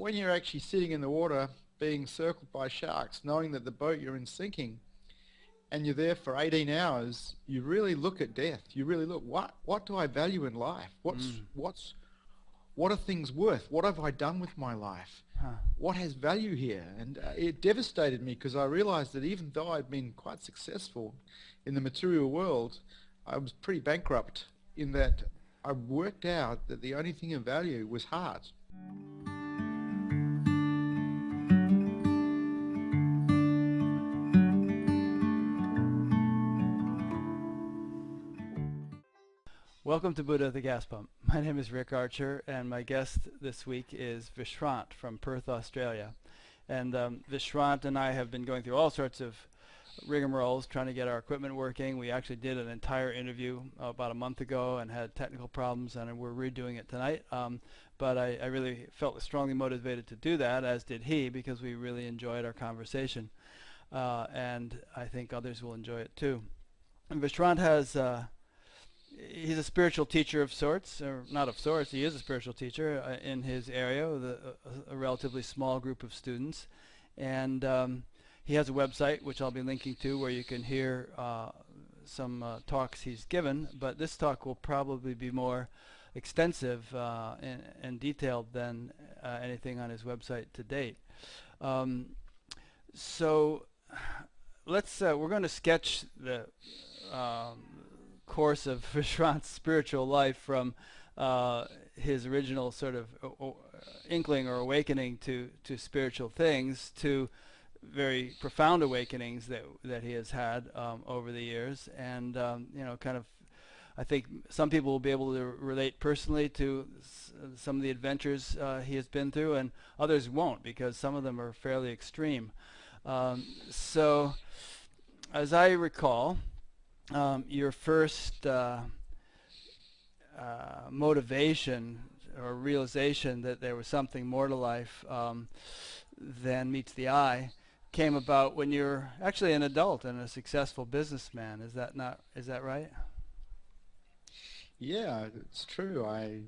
when you're actually sitting in the water being circled by sharks, knowing that the boat you're in sinking, and you're there for 18 hours, you really look at death. You really look, what do I value in life? What are things worth? What have I done with my life? Huh. What has value here? And it devastated me because I realized that even though I'd been quite successful in the material world, I was pretty bankrupt in that I worked out that the only thing of value was heart. Welcome to Buddha at the Gas Pump. My name is Rick Archer, and my guest this week is Vishrant from Perth, Australia. And Vishrant and I have been going through all sorts of rigmaroles trying to get our equipment working. We actually did an entire interview about a month ago and had technical problems, and we're redoing it tonight. But I really felt strongly motivated to do that, as did he, because we really enjoyed our conversation. And I think others will enjoy it too. And Vishrant has... he's a spiritual teacher of sorts, or not of sorts, he is a spiritual teacher in his area with a relatively small group of students. And he has a website, which I'll be linking to, where you can hear some talks he's given. But this talk will probably be more extensive and detailed than anything on his website to date. So we're going to sketch the course of Vishrant's spiritual life from his original sort of inkling or awakening to spiritual things to very profound awakenings that he has had over the years, and kind of, I think some people will be able to relate personally to some of the adventures he has been through, and others won't, because some of them are fairly extreme. So, as I recall, your first motivation or realization that there was something more to life than meets the eye came about when you're actually an adult and a successful businessman. Is that right? Yeah, it's true. I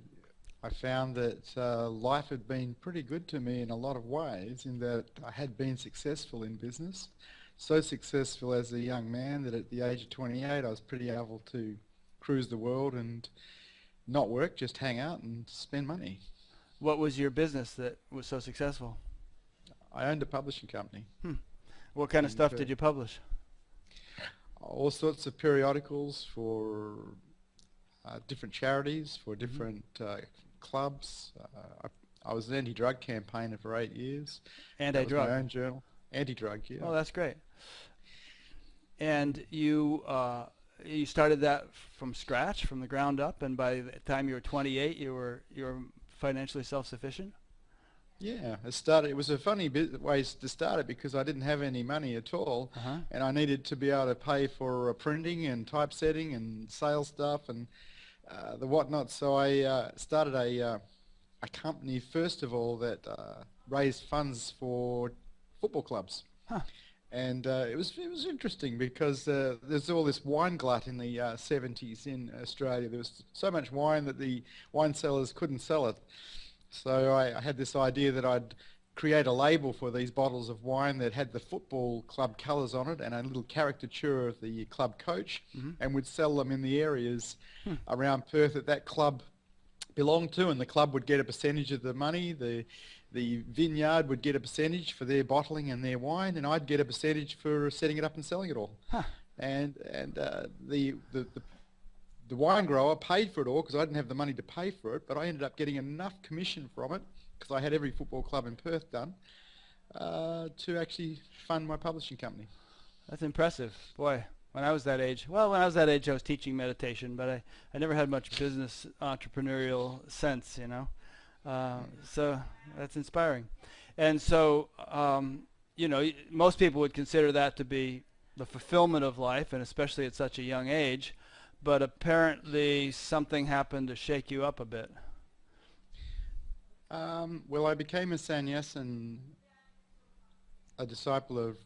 found that life had been pretty good to me in a lot of ways, in that I had been successful in business. So successful as a young man that at the age of 28 I was pretty able to cruise the world and not work, just hang out and spend money. What was your business that was so successful? I owned a publishing company. What kind of stuff did you publish? All sorts of periodicals for different charities, for different clubs. I was an anti-drug campaigner for 8 years. Anti-drug? That was my own journal. Anti-drug, yeah. Oh, that's great. And you started that from scratch, from the ground up, and by the time you were 28, you were financially self-sufficient? Yeah, it was a funny way to start it, because I didn't have any money at all, and I needed to be able to pay for printing and typesetting and sales stuff and the whatnot. So I started a company, first of all, that raised funds for football clubs. And it was interesting, because there's all this wine glut in the 70s in Australia. There was so much wine that the wine sellers couldn't sell it. So I had this idea that I'd create a label for these bottles of wine that had the football club colours on it and a little caricature of the club coach, and would sell them in the areas around Perth that club belonged to, and the club would get a percentage of the money. The vineyard would get a percentage for their bottling and their wine, and I'd get a percentage for setting it up and selling it all. And the wine grower paid for it all, because I didn't have the money to pay for it, but I ended up getting enough commission from it, because I had every football club in Perth done, to actually fund my publishing company. That's impressive. Boy, when I was that age, I was teaching meditation, but I never had much business entrepreneurial sense, so that's inspiring. And so, most people would consider that to be the fulfillment of life, and especially at such a young age, but apparently something happened to shake you up a bit. Well, I became a sannyasin, a disciple of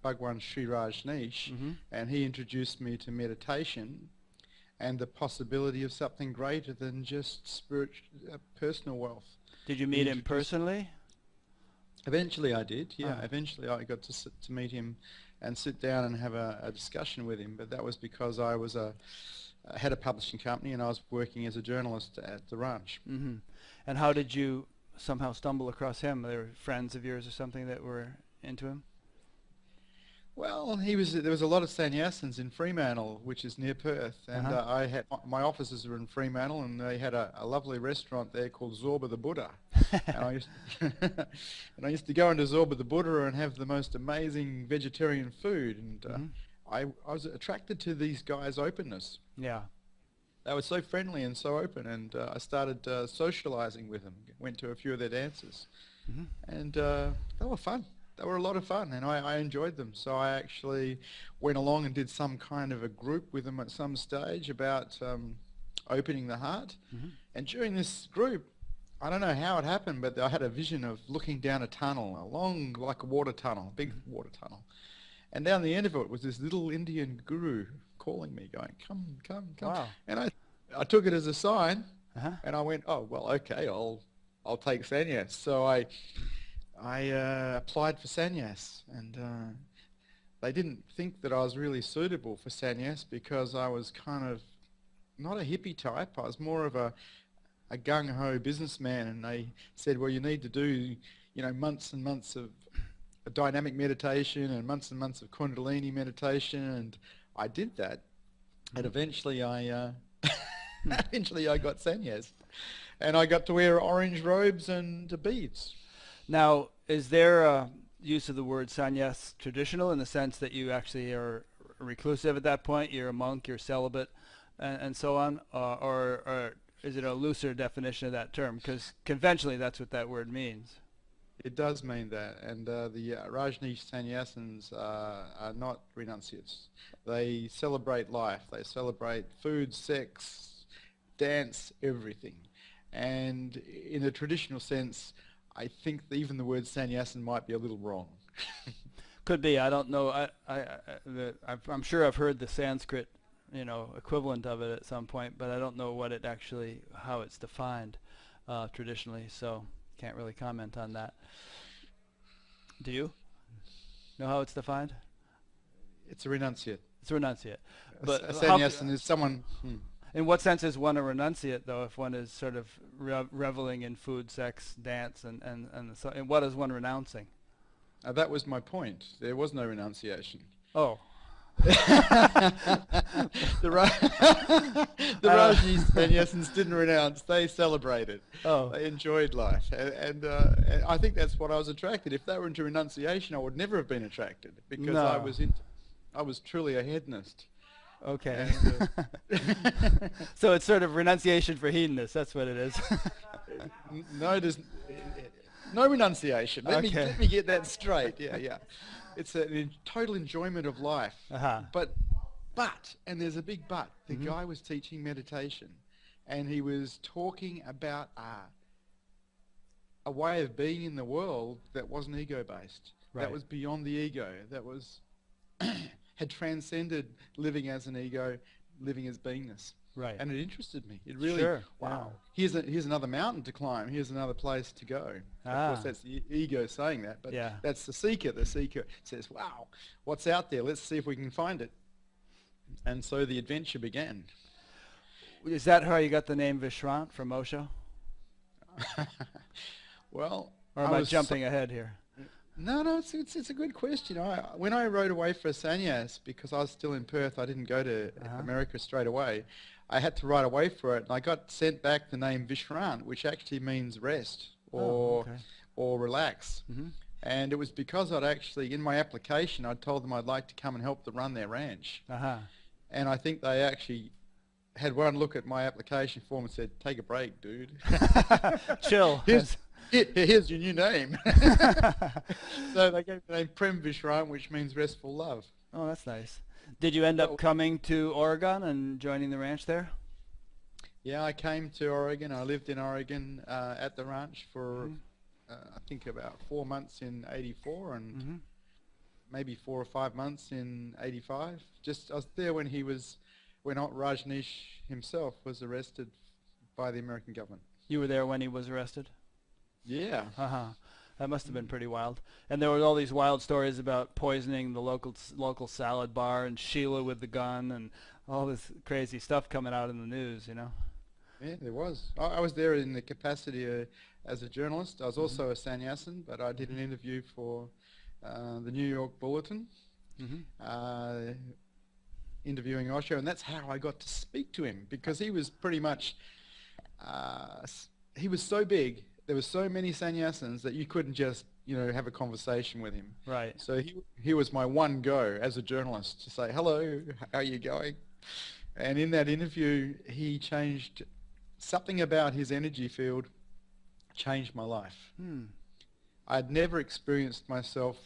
Bhagwan Sri Rajneesh, and he introduced me to meditation and the possibility of something greater than just personal wealth. Did you meet him personally? Eventually I did, yeah. Ah. Eventually I got to meet him and sit down and have a discussion with him, but that was because I had a publishing company and I was working as a journalist at the ranch. Mm-hmm. And how did you somehow stumble across him? There were friends of yours or something that were into him? Well, there was a lot of sannyasins in Fremantle, which is near Perth, and I had my offices were in Fremantle, and they had a lovely restaurant there called Zorba the Buddha, and I used to go into Zorba the Buddha and have the most amazing vegetarian food, and I was attracted to these guys' openness. Yeah. They were so friendly and so open, and I started socializing with them. Went to a few of their dances, and they were fun. They were a lot of fun, and I enjoyed them. So I actually went along and did some kind of a group with them at some stage about opening the heart. And during this group, I don't know how it happened, but I had a vision of looking down a tunnel, a long, like a water tunnel, big water tunnel. And down the end of it was this little Indian guru calling me, going, "Come, come, come." Wow. And I took it as a sign, and I went, "Oh, well, okay, I'll take sannyas." So I applied for sannyas, and they didn't think that I was really suitable for sannyas because I was kind of not a hippie type. I was more of a gung-ho businessman, and they said, "Well, you need to do, months and months of dynamic meditation and months of Kundalini meditation," and I did that, and eventually I got sannyas, and I got to wear orange robes and beads. Now, is there a use of the word sannyas traditional in the sense that you actually are reclusive at that point? You're a monk, you're celibate, and so on, or is it a looser definition of that term? Because conventionally, that's what that word means. It does mean that, and the Rajneesh sannyasins are not renunciates. They celebrate life. They celebrate food, sex, dance, everything. And in a traditional sense, I think that even the word sannyasin might be a little wrong. Could be. I don't know. I'm sure I've heard the Sanskrit, equivalent of it at some point, but I don't know what it actually, how it's defined traditionally. So can't really comment on that. Do you know how it's defined? It's a renunciate. It's a renunciate. But a sannyasin is someone. In what sense is one a renunciate, though, if one is sort of reveling in food, sex, dance, and what is one renouncing? That was my point. There was no renunciation. Oh. The Rajneesh sannyasins didn't renounce. They celebrated. Oh. They enjoyed life. And I think that's what I was attracted. If they were into renunciation, I would never have been attracted because No. I was truly a hedonist. Okay. So it's sort of renunciation for hedonists. That's what it is. No, there's no renunciation. Let me get that straight. Yeah. It's a total enjoyment of life. But, and there's a big but. The guy was teaching meditation, and he was talking about a way of being in the world that wasn't ego-based. Right. That was beyond the ego. That was had transcended living as an ego, living as beingness. Right. And it interested me. It really, Sure. wow, here's another mountain to climb. Here's another place to go. Of course, that's the ego saying that, but that's the seeker. The seeker says, wow, what's out there? Let's see if we can find it. And so the adventure began. Is that how you got the name Vishrant from Osho? Well, or am I jumping ahead here? No, it's a good question. When I rode away for a sannyas, because I was still in Perth, I didn't go to America straight away. I had to ride away for it, and I got sent back the name Vishrant, which actually means rest or relax. And it was because I'd actually, in my application, I told them I'd like to come and help them run their ranch. And I think they actually had one look at my application form and said, "Take a break, dude." Chill. Here's your new name. So they gave the name Prem Vishrant, which means restful love. Oh, that's nice. Did you end up coming to Oregon and joining the ranch there? Yeah, I came to Oregon. I lived in Oregon at the ranch for, I think, about 4 months in '84 and maybe 4 or 5 months in '85. I was there when Rajneesh himself was arrested by the American government. You were there when he was arrested? Yeah. That must have been pretty wild. And there were all these wild stories about poisoning the local salad bar and Sheila with the gun and all this crazy stuff coming out in the news, you know. Yeah, there was. I was there in the capacity as a journalist. I was also a sannyasin, but I did an interview for the New York Bulletin, interviewing Osho, and that's how I got to speak to him, because he was pretty much, he was so big, there were so many sannyasins that you couldn't just, have a conversation with him. Right. So he was my one go as a journalist to say, hello, how are you going? And in that interview, he changed something about his energy field, changed my life. I'd never experienced myself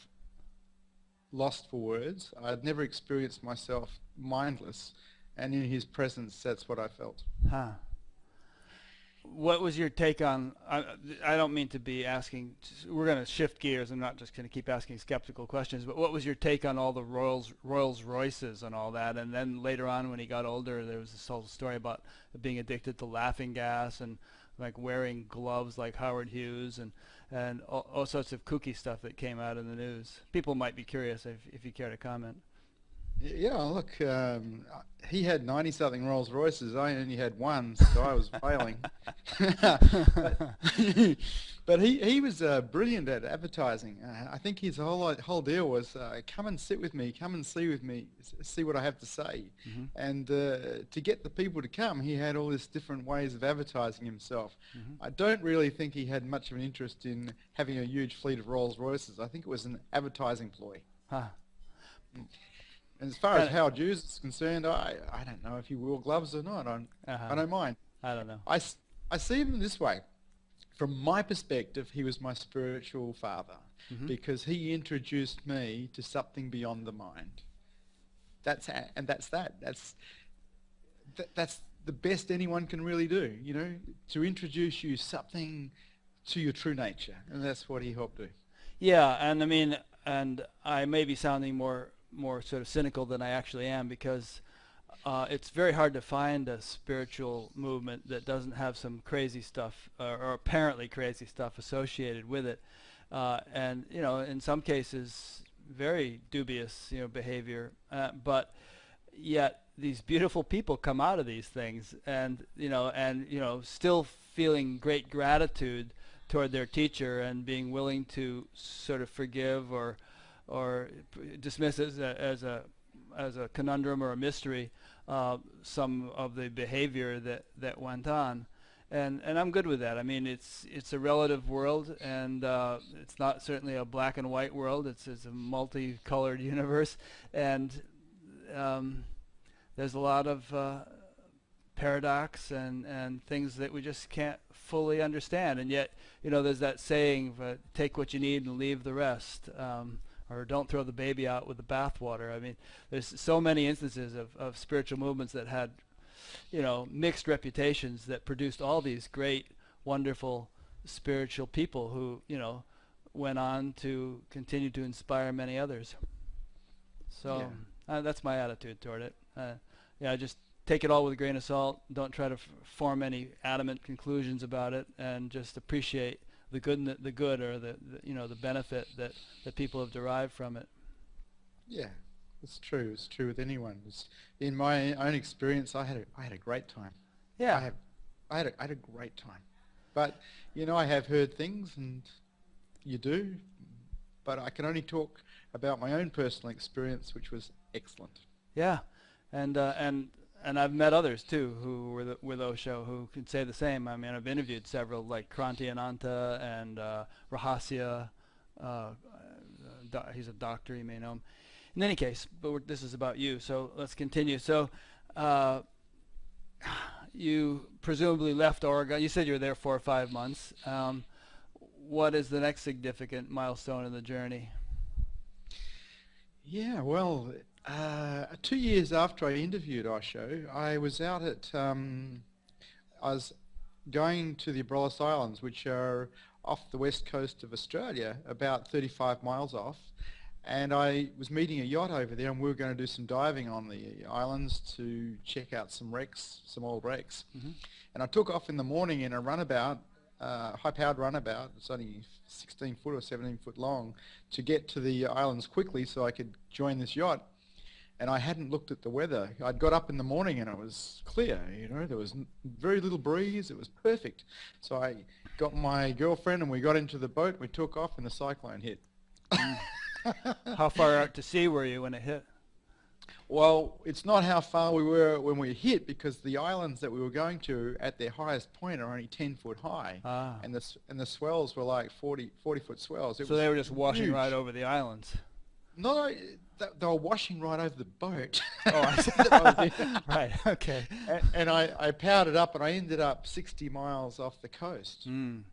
lost for words. I'd never experienced myself mindless, and in his presence, that's what I felt. What was your take on, I don't mean to be asking, we're going to shift gears, I'm not just going to keep asking skeptical questions, but what was your take on all the Rolls Royces and all that? And then later on when he got older, there was this whole story about being addicted to laughing gas and like wearing gloves like Howard Hughes and all sorts of kooky stuff that came out in the news. People might be curious if you care to comment. Yeah, look, he had 90-something Rolls Royces. I only had one, so I was failing. But he was brilliant at advertising. I think his whole deal was, come and sit with me, come and see with me, see what I have to say. And to get the people to come, he had all these different ways of advertising himself. I don't really think he had much of an interest in having a huge fleet of Rolls Royces. I think it was an advertising ploy. And as far as Howard Hughes is concerned, I don't know if he wore gloves or not. I don't mind. I don't know. I see him this way. From my perspective, he was my spiritual father, because he introduced me to something beyond the mind. That's that. That's the best anyone can really do, to introduce you something to your true nature, and that's what he helped do. Yeah, and I mean, and I may be sounding more sort of cynical than I actually am, because it's very hard to find a spiritual movement that doesn't have some crazy stuff or apparently crazy stuff associated with it, and in some cases very dubious behavior, but yet these beautiful people come out of these things, and still feeling great gratitude toward their teacher and being willing to sort of forgive or dismiss as a conundrum or a mystery some of the behavior that went on, and I'm good with that. I mean, it's a relative world, and it's not certainly a black and white world. It's a multicolored universe, and there's a lot of paradox and things that we just can't fully understand, and yet there's that saying, take what you need and leave the rest. Or don't throw the baby out with the bathwater. I mean, there's so many instances of spiritual movements that had, mixed reputations that produced all these great, wonderful spiritual people who, went on to continue to inspire many others. So that's my attitude toward it. Just take it all with a grain of salt. Don't try to form any adamant conclusions about it, and just appreciate the good or the benefit that people have derived from it. Yeah, it's true. It's true with anyone. In my own experience, I had a great time. Yeah, I had a great time. But I have heard things, and you do. But I can only talk about my own personal experience, which was excellent. Yeah, and I've met others too who were with Osho who can say the same. I mean, I've interviewed several, like Kranti Ananta and Rahasya. He's a doctor, you may know him. In any case, but this is about you, so let's continue. So you presumably left Oregon. You said you were there 4 or 5 months. What is the next significant milestone in the journey? Yeah, well, 2 years after I interviewed Osho, I was out at, I was going to the Rolls Royces Islands, which are off the west coast of Australia, about 35 miles off, and I was meeting a yacht over there, and we were going to do some diving on the islands to check out some wrecks, some old wrecks. And I took off in the morning in a runabout high-powered runabout. It's only 16 foot or 17 foot long, to get to the islands quickly so I could join this yacht. And I hadn't looked at the weather. I'd got up in the morning and it was clear, you know, there was very little breeze, it was perfect. So I got my girlfriend and we got into the boat, we took off and the cyclone hit. How far out to sea were you when it hit? Well, it's not how far we were when we hit, because the islands that we were going to at their highest point are only 10 foot high. And the swells were like 40 foot swells. So they were just washing huge. right over the islands. No, they were washing right over the boat. Oh, I see. Right, okay. And I powered it up and I ended up 60 miles off the coast in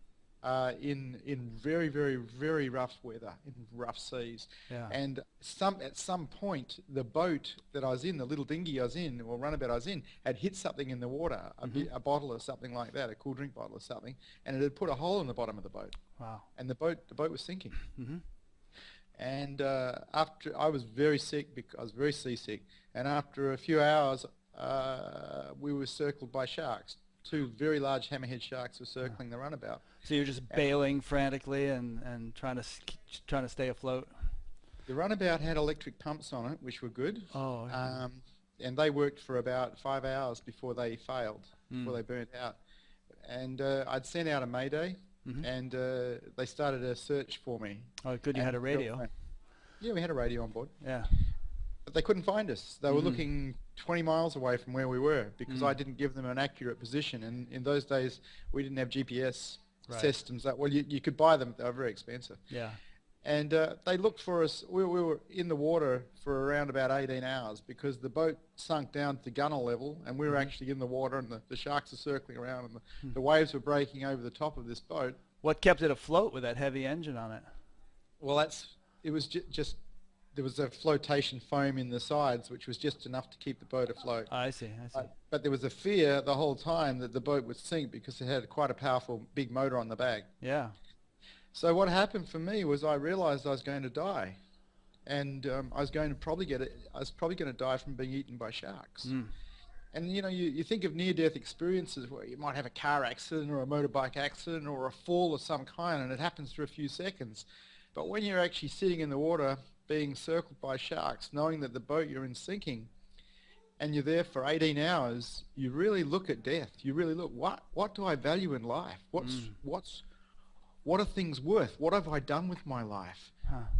very, very, very rough weather, in rough seas. Yeah. And at some point, the boat that I was in, the little dinghy I was in, or runabout I was in, had hit something in the water, a bottle or something like that, a cool drink bottle or something, and it had put a hole in the bottom of the boat. Wow. And the boat was sinking. And after, I was very sick, because I was very seasick, and after a few hours we were circled by sharks. Two very large hammerhead sharks were circling the runabout. So you're just bailing frantically and trying to stay afloat? The runabout had electric pumps on it, which were good. Oh, okay. And they worked for about 5 hours before they failed, before they burnt out. And I'd sent out a mayday, and they started a search for me. Oh, good, you had a radio. Yeah, we had a radio on board. Yeah. But they couldn't find us. They were looking 20 miles away from where we were, because I didn't give them an accurate position. And in those days, we didn't have GPS systems. Well, you could buy them, but they were very expensive. Yeah. And they looked for us. We were in the water for around about 18 hours, because the boat sunk down to gunwale level, and we were actually in the water, and the sharks were circling around, and the waves were breaking over the top of this boat. What kept it afloat with that heavy engine on it? Well, it was just there was a flotation foam in the sides, which was just enough to keep the boat afloat. I see. But there was a fear the whole time that the boat would sink, because it had quite a powerful big motor on the back. Yeah. So what happened for me was I realized I was going to die, and I was probably going to die from being eaten by sharks. And you know, you think of near-death experiences where you might have a car accident or a motorbike accident or a fall of some kind, and it happens for a few seconds. But when you're actually sitting in the water being circled by sharks, knowing that the boat you're in sinking, and you're there for 18 hours, you really look at death. You really look, what do I value in life? What are things worth? What have I done with my life?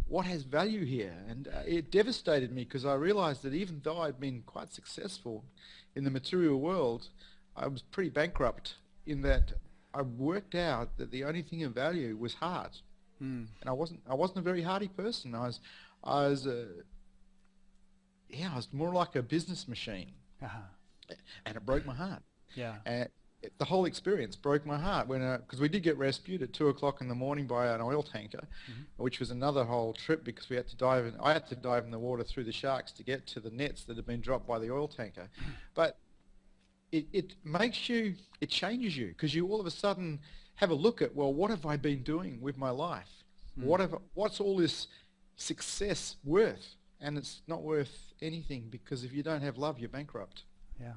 What has value here? And it devastated me, because I realized that even though I'd been quite successful in the material world, I was pretty bankrupt, in that I worked out that the only thing of value was heart. And I wasn't a very hearty person. I was more like a business machine. And it broke my heart. Yeah. The whole experience broke my heart, because we did get rescued at 2 o'clock in the morning by an oil tanker, which was another whole trip, because we had to dive in. I had to dive in the water through the sharks to get to the nets that had been dropped by the oil tanker. But it changes you, because you all of a sudden have a look at, well, what have I been doing with my life? What's all this success worth? And it's not worth anything, because if you don't have love, you're bankrupt. Yeah.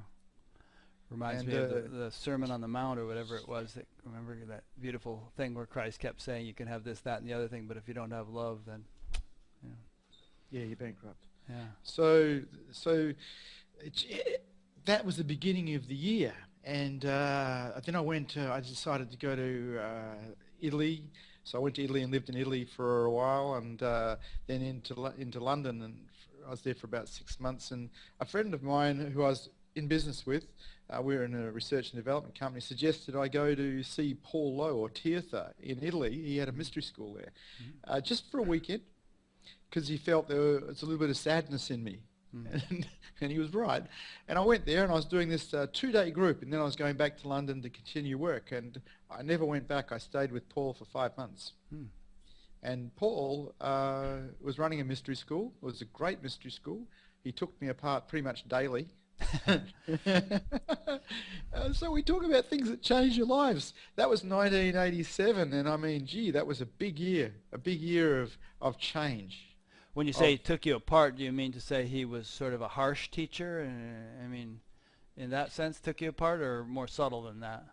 Reminds me of the Sermon on the Mount, or whatever it was. Remember that beautiful thing where Christ kept saying, you can have this, that, and the other thing, but if you don't have love, then you're bankrupt. Yeah. So that was the beginning of the year, and then I decided to go to Italy. So I went to Italy and lived in Italy for a while, and then into London, and I was there for about 6 months. And a friend of mine who I was in business with, we were in a research and development company, suggested I go to see Paul Lowe, or Tirtha, in Italy. He had a mystery school there, just for a weekend, because he felt there was a little bit of sadness in me. And he was right. And I went there, and I was doing this 2-day group, and then I was going back to London to continue work, and I never went back. I stayed with Paul for 5 months. And Paul was running a mystery school. It was a great mystery school. He took me apart pretty much daily. So we talk about things that change your lives. That was 1987, and I mean, gee, that was a big year of change. When you say he took you apart, do you mean to say he was sort of a harsh teacher? I mean, in that sense, took you apart, or more subtle than that?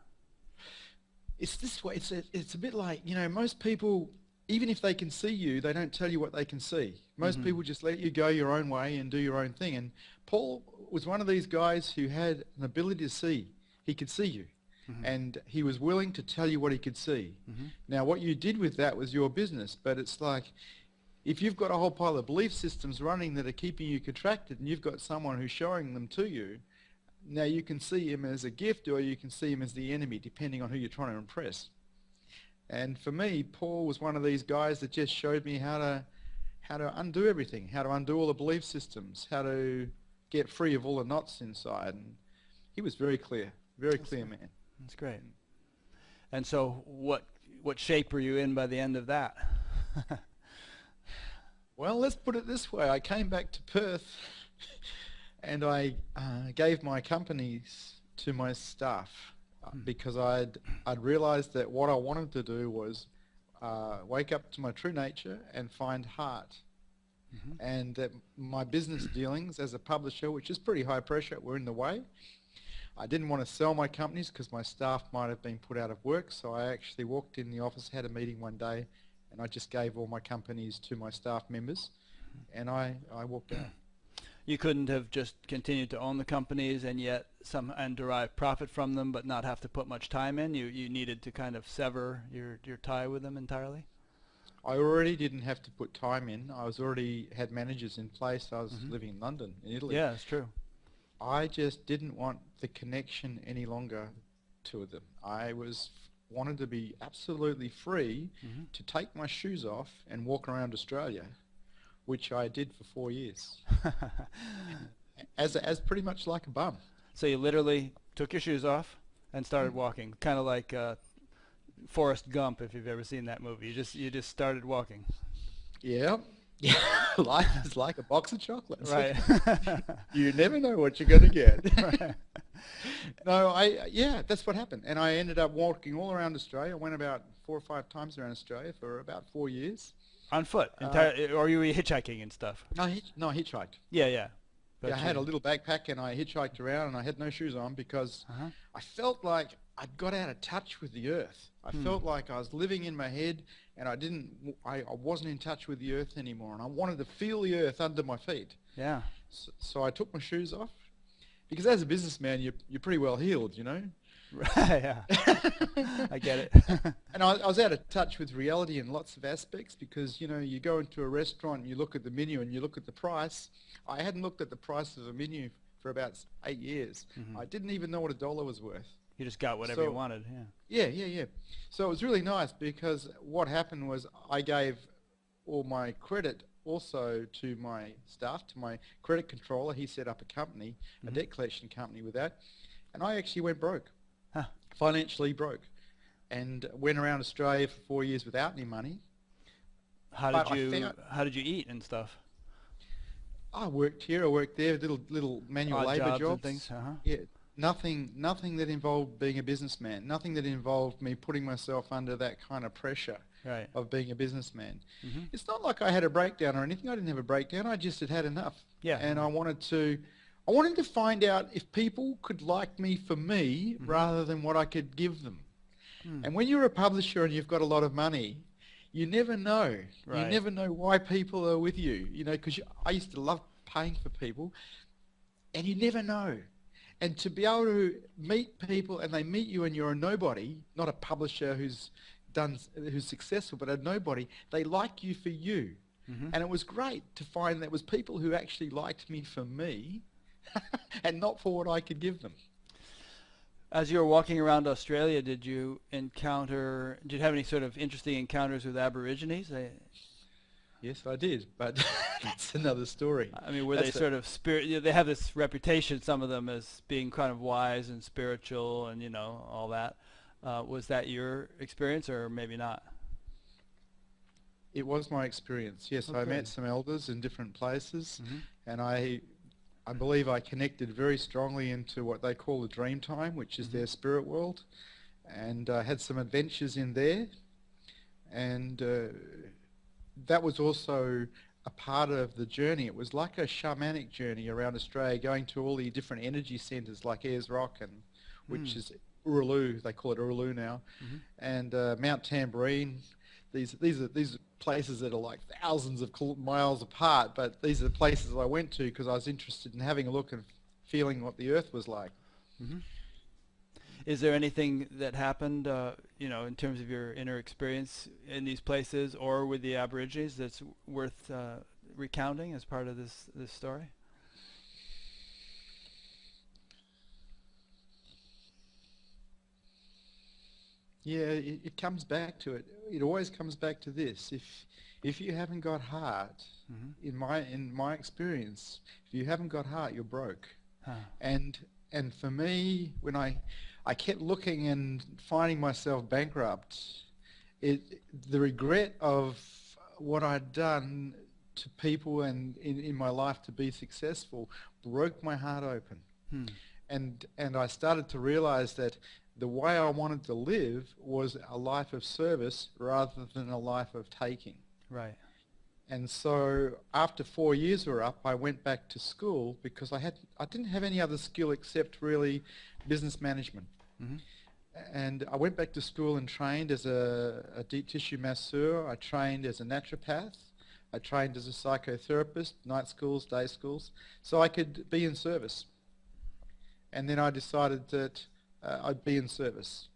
it's this way. It's a bit like, most people, even if they can see you, they don't tell you what they can see. Most people just let you go your own way and do your own thing. And Paul was one of these guys who had an ability to see. He could see you. And he was willing to tell you what he could see. Now, what you did with that was your business, but it's like, if you've got a whole pile of belief systems running that are keeping you contracted and you've got someone who's showing them to you, now you can see him as a gift or you can see him as the enemy, depending on who you're trying to impress. And for me, Paul was one of these guys that just showed me how to undo everything, how to undo all the belief systems, how to get free of all the knots inside. And he was very clear man. That's great. And so what shape were you in by the end of that? Well, let's put it this way. I came back to Perth and I gave my companies to my staff because I'd realized that what I wanted to do was wake up to my true nature and find heart. And that my business dealings as a publisher, which is pretty high pressure, were in the way. I didn't want to sell my companies because my staff might have been put out of work, so I actually walked in the office, had a meeting one day, and I just gave all my companies to my staff members, and I walked out. You couldn't have just continued to own the companies and yet and derive profit from them, but not have to put much time in? You needed to kind of sever your tie with them entirely? I already didn't have to put time in. I was already had managers in place. I was living in London, in Italy. Yeah, it's true. I just didn't want the connection any longer to them. I wanted to be absolutely free to take my shoes off and walk around Australia, which I did for 4 years, as pretty much like a bum. So you literally took your shoes off and started walking, kind of like Forrest Gump, if you've ever seen that movie. You just started walking. Yeah. Yeah, life is like a box of chocolates. Right. You never know what you're going to get. Right. No, that's what happened. And I ended up walking all around Australia. I went about 4 or 5 times around Australia for about 4 years. On foot? Or you were hitchhiking and stuff? No, I hitchhiked. Yeah. I had a little backpack and I hitchhiked around and I had no shoes on because I felt like I'd got out of touch with the earth. I felt like I was living in my head and I wasn't in touch with the earth anymore, and I wanted to feel the earth under my feet. Yeah. So I took my shoes off because as a businessman you're pretty well heeled, Right, yeah. I get it. And I was out of touch with reality in lots of aspects because, you go into a restaurant and you look at the menu and you look at the price. I hadn't looked at the price of a menu for about 8 years. I didn't even know what $1 was worth. You just got whatever you wanted, yeah. Yeah. So it was really nice because what happened was I gave all my credit also to my staff, to my credit controller. He set up a company, a debt collection company with that, and I actually went broke. Financially broke, and went around Australia for 4 years without any money. How did you eat and stuff? I worked here, I worked there, little manual labour jobs and things. Yeah, nothing that involved being a businessman. Nothing that involved me putting myself under that kind of pressure of being a businessman. It's not like I had a breakdown or anything. I didn't have a breakdown. I just had enough. Yeah. And I wanted to find out if people could like me for me rather than what I could give them. And when you're a publisher and you've got a lot of money, you never know. Right. You never know why people are with you, because I used to love paying for people, and you never know. And to be able to meet people and they meet you and you're a nobody, not a publisher who's successful, but a nobody, they like you for you. And it was great to find there was people who actually liked me for me and not for what I could give them. As you were walking around Australia, did you have any sort of interesting encounters with Aborigines? Yes, I did, but that's another story. I mean, were they sort of they have this reputation, some of them, as being kind of wise and spiritual and, all that. Was that your experience or maybe not? It was my experience, yes. Okay. I met some elders in different places, and I believe I connected very strongly into what they call the dream time, which is their spirit world, and I had some adventures in there, and that was also a part of the journey. It was like a shamanic journey around Australia, going to all the different energy centres like Ayers Rock, and which is Uluru, they call it Uluru now, and Mount Tambourine. These are places that are like thousands of miles apart, but these are the places I went to because I was interested in having a look and feeling what the Earth was like. Is there anything that happened, in terms of your inner experience in these places or with the Aborigines that's worth recounting as part of this story? Yeah, it comes back to it. It always comes back to this. If you haven't got heart, in my experience, if you haven't got heart, you're broke. And for me, when I kept looking and finding myself bankrupt, the regret of what I'd done to people and in my life to be successful broke my heart open. And I started to realize that the way I wanted to live was a life of service rather than a life of taking. Right. And so after 4 years were up, I went back to school because I didn't have any other skill except really business management. And I went back to school and trained as a deep tissue masseur. I trained as a naturopath. I trained as a psychotherapist, night schools, day schools, so I could be in service. And then I decided that I'd be in service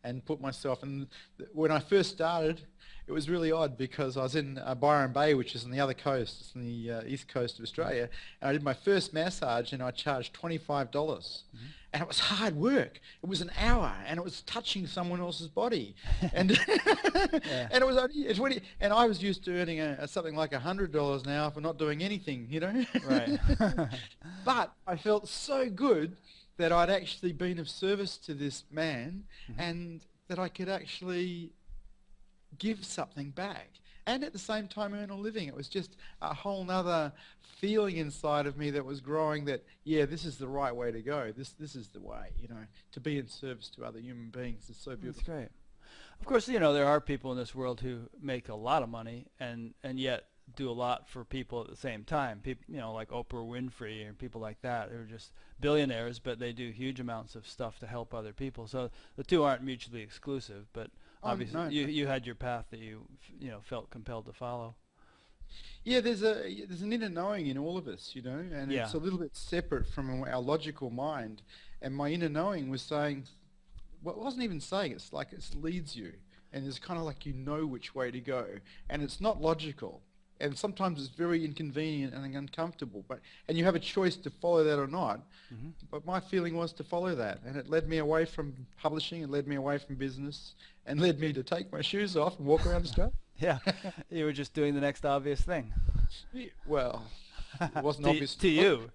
and put myself. And when I first started, it was really odd because I was in Byron Bay, which is on the other coast, it's on the east coast of Australia, and I did my first massage and I charged $25. And it was hard work. It was an hour and it was touching someone else's body. And and it was only 20, and I was used to earning something like $100 an hour for not doing anything, Right. But I felt so good that I'd actually been of service to this man and that I could actually give something back and at the same time earn a living. It was just a whole nother feeling inside of me that was growing that, yeah, this is the right way to go. This is the way, to be in service to other human beings is so beautiful. That's great. Of course, there are people in this world who make a lot of money and yet do a lot for people at the same time. People, like Oprah Winfrey and people like that, who are just billionaires, but they do huge amounts of stuff to help other people. So the two aren't mutually exclusive, but obviously you had your path that you felt compelled to follow. Yeah, there's an inner knowing in all of us, and it's a little bit separate from our logical mind. And my inner knowing was saying, well, it wasn't even saying, it's like it leads you, and it's kind of like which way to go, and it's not logical. And sometimes it's very inconvenient and uncomfortable, and you have a choice to follow that or not. But my feeling was to follow that, and it led me away from publishing, it led me away from business, and led me to take my shoes off and walk around Australia. Yeah, you were just doing the next obvious thing. Well, it wasn't obvious to you.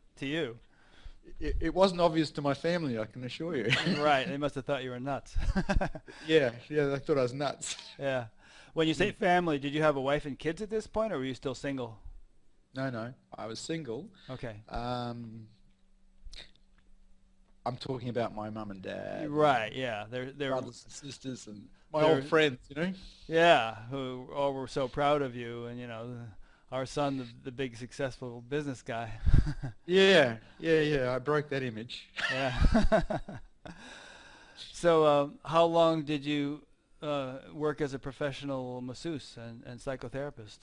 It wasn't obvious to my family, I can assure you. Right, they must have thought you were nuts. Yeah, they thought I was nuts. Yeah. When you say family, did you have a wife and kids at this point, or were you still single? No, I was single. Okay. I'm talking about my mum and dad. Right, yeah. They're brothers and sisters and my old friends, Yeah, who all were so proud of you, and our son, the big successful business guy. Yeah, I broke that image. Yeah. So how long did you work as a professional masseuse and psychotherapist?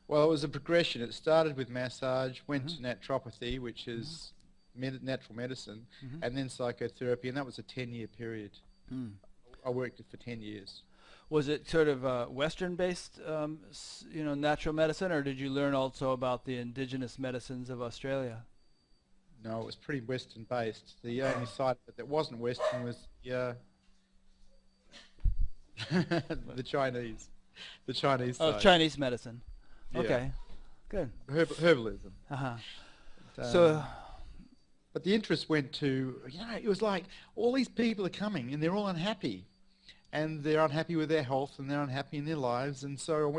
Well, it was a progression. It started with massage, went to naturopathy, which is natural medicine, and then psychotherapy, and that was a 10-year period. I worked it for 10 years. Was it sort of Western-based, natural medicine, or did you learn also about the indigenous medicines of Australia? No, it was pretty Western-based. The only side of it that wasn't Western was the Chinese side. Oh, Chinese medicine. Yeah. Okay, good. Herbalism. So, but the interest went to, it was like all these people are coming and they're all unhappy, and they're unhappy with their health and they're unhappy in their lives. And so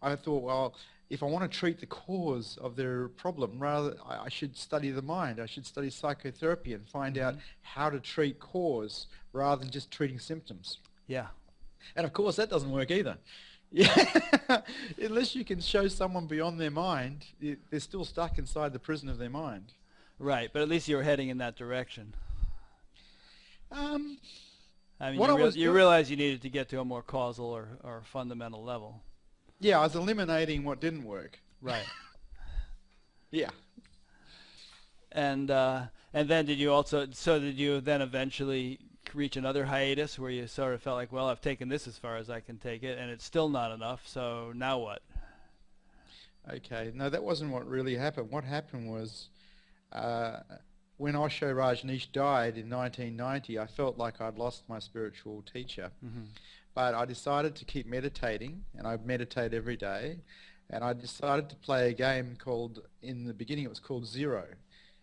I thought, well, if I want to treat the cause of their problem, I should study the mind. I should study psychotherapy and find out how to treat cause rather than just treating symptoms. Yeah. And of course, that doesn't work either. Yeah, unless you can show someone beyond their mind, they're still stuck inside the prison of their mind. Right, but at least you were heading in that direction. Um, I mean, what I was you realize you needed to get to a more causal or fundamental level. Yeah, I was eliminating what didn't work. Right. Yeah. And then did you then eventually reach another hiatus where you sort of felt like, well, I've taken this as far as I can take it, and it's still not enough, so now what? Okay. No, that wasn't what really happened. What happened was when Osho Rajneesh died in 1990, I felt like I'd lost my spiritual teacher. Mm-hmm. But I decided to keep meditating, and I meditate every day. And I decided to play a game called, in the beginning it was called Zero.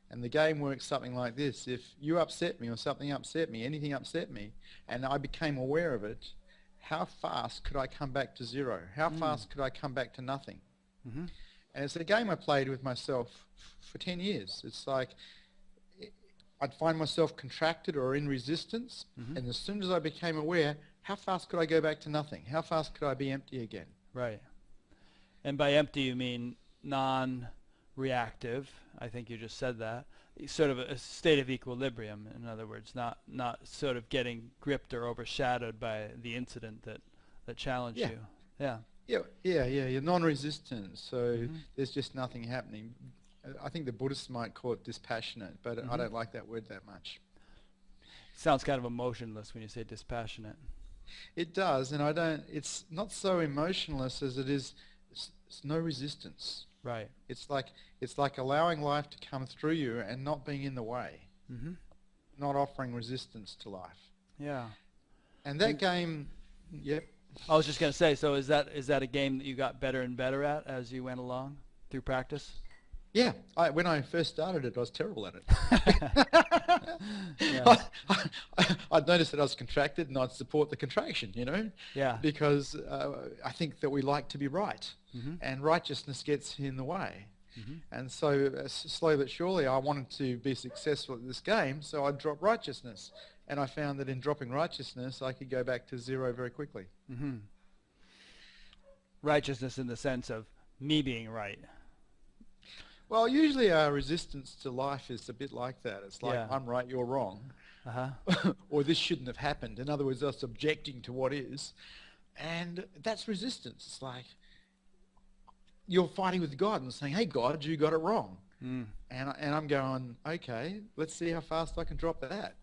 And the game works something like this. If you upset me or something upset me, anything upset me, and I became aware of it, how fast could I come back to zero? How fast could I come back to nothing? Mm-hmm. And it's a game I played with myself for 10 years. It's like I'd find myself contracted or in resistance, and as soon as I became aware, how fast could I go back to nothing? How fast could I be empty again? Right. And by empty you mean non-reactive. I think you just said that. Sort of a state of equilibrium, in other words, not sort of getting gripped or overshadowed by the incident that challenged you. Yeah. You're non-resistant, so there's just nothing happening. I think the Buddhists might call it dispassionate, but I don't like that word that much. Sounds kind of emotionless when you say dispassionate. It does, and it's not so emotionless as it is, it's no resistance. Right. It's like allowing life to come through you and not being in the way, not offering resistance to life. Yeah. And that game, yep. I was just going to say, so is that a game that you got better and better at as you went along through practice? Yeah, when I first started it, I was terrible at it. I'd noticed that I was contracted, and I'd support the contraction, Yeah. because I think that we like to be right, and righteousness gets in the way. And so slowly but surely I wanted to be successful at this game, so I'd drop righteousness. And I found that in dropping righteousness, I could go back to zero very quickly. Righteousness in the sense of me being right. Well, usually our resistance to life is a bit like that. It's like, I'm right, you're wrong. Or this shouldn't have happened. In other words, us objecting to what is. And that's resistance. It's like you're fighting with God and saying, hey, God, you got it wrong. And I'm going, okay, let's see how fast I can drop that.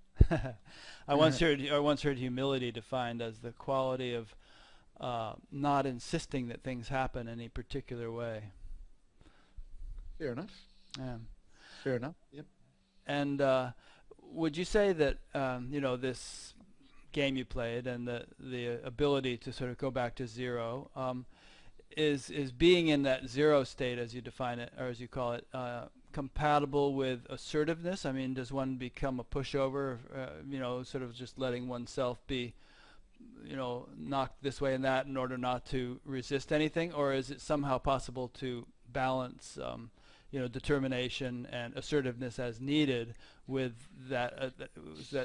I once heard humility defined as the quality of not insisting that things happen any particular way. Fair enough. Yeah. Fair enough. Yep. And would you say that this game you played and the ability to sort of go back to zero is being in that zero state, as you define it or as you call it, compatible with assertiveness? I mean, does one become a pushover, sort of just letting oneself be, knocked this way and that in order not to resist anything? Or is it somehow possible to balance, determination and assertiveness as needed with that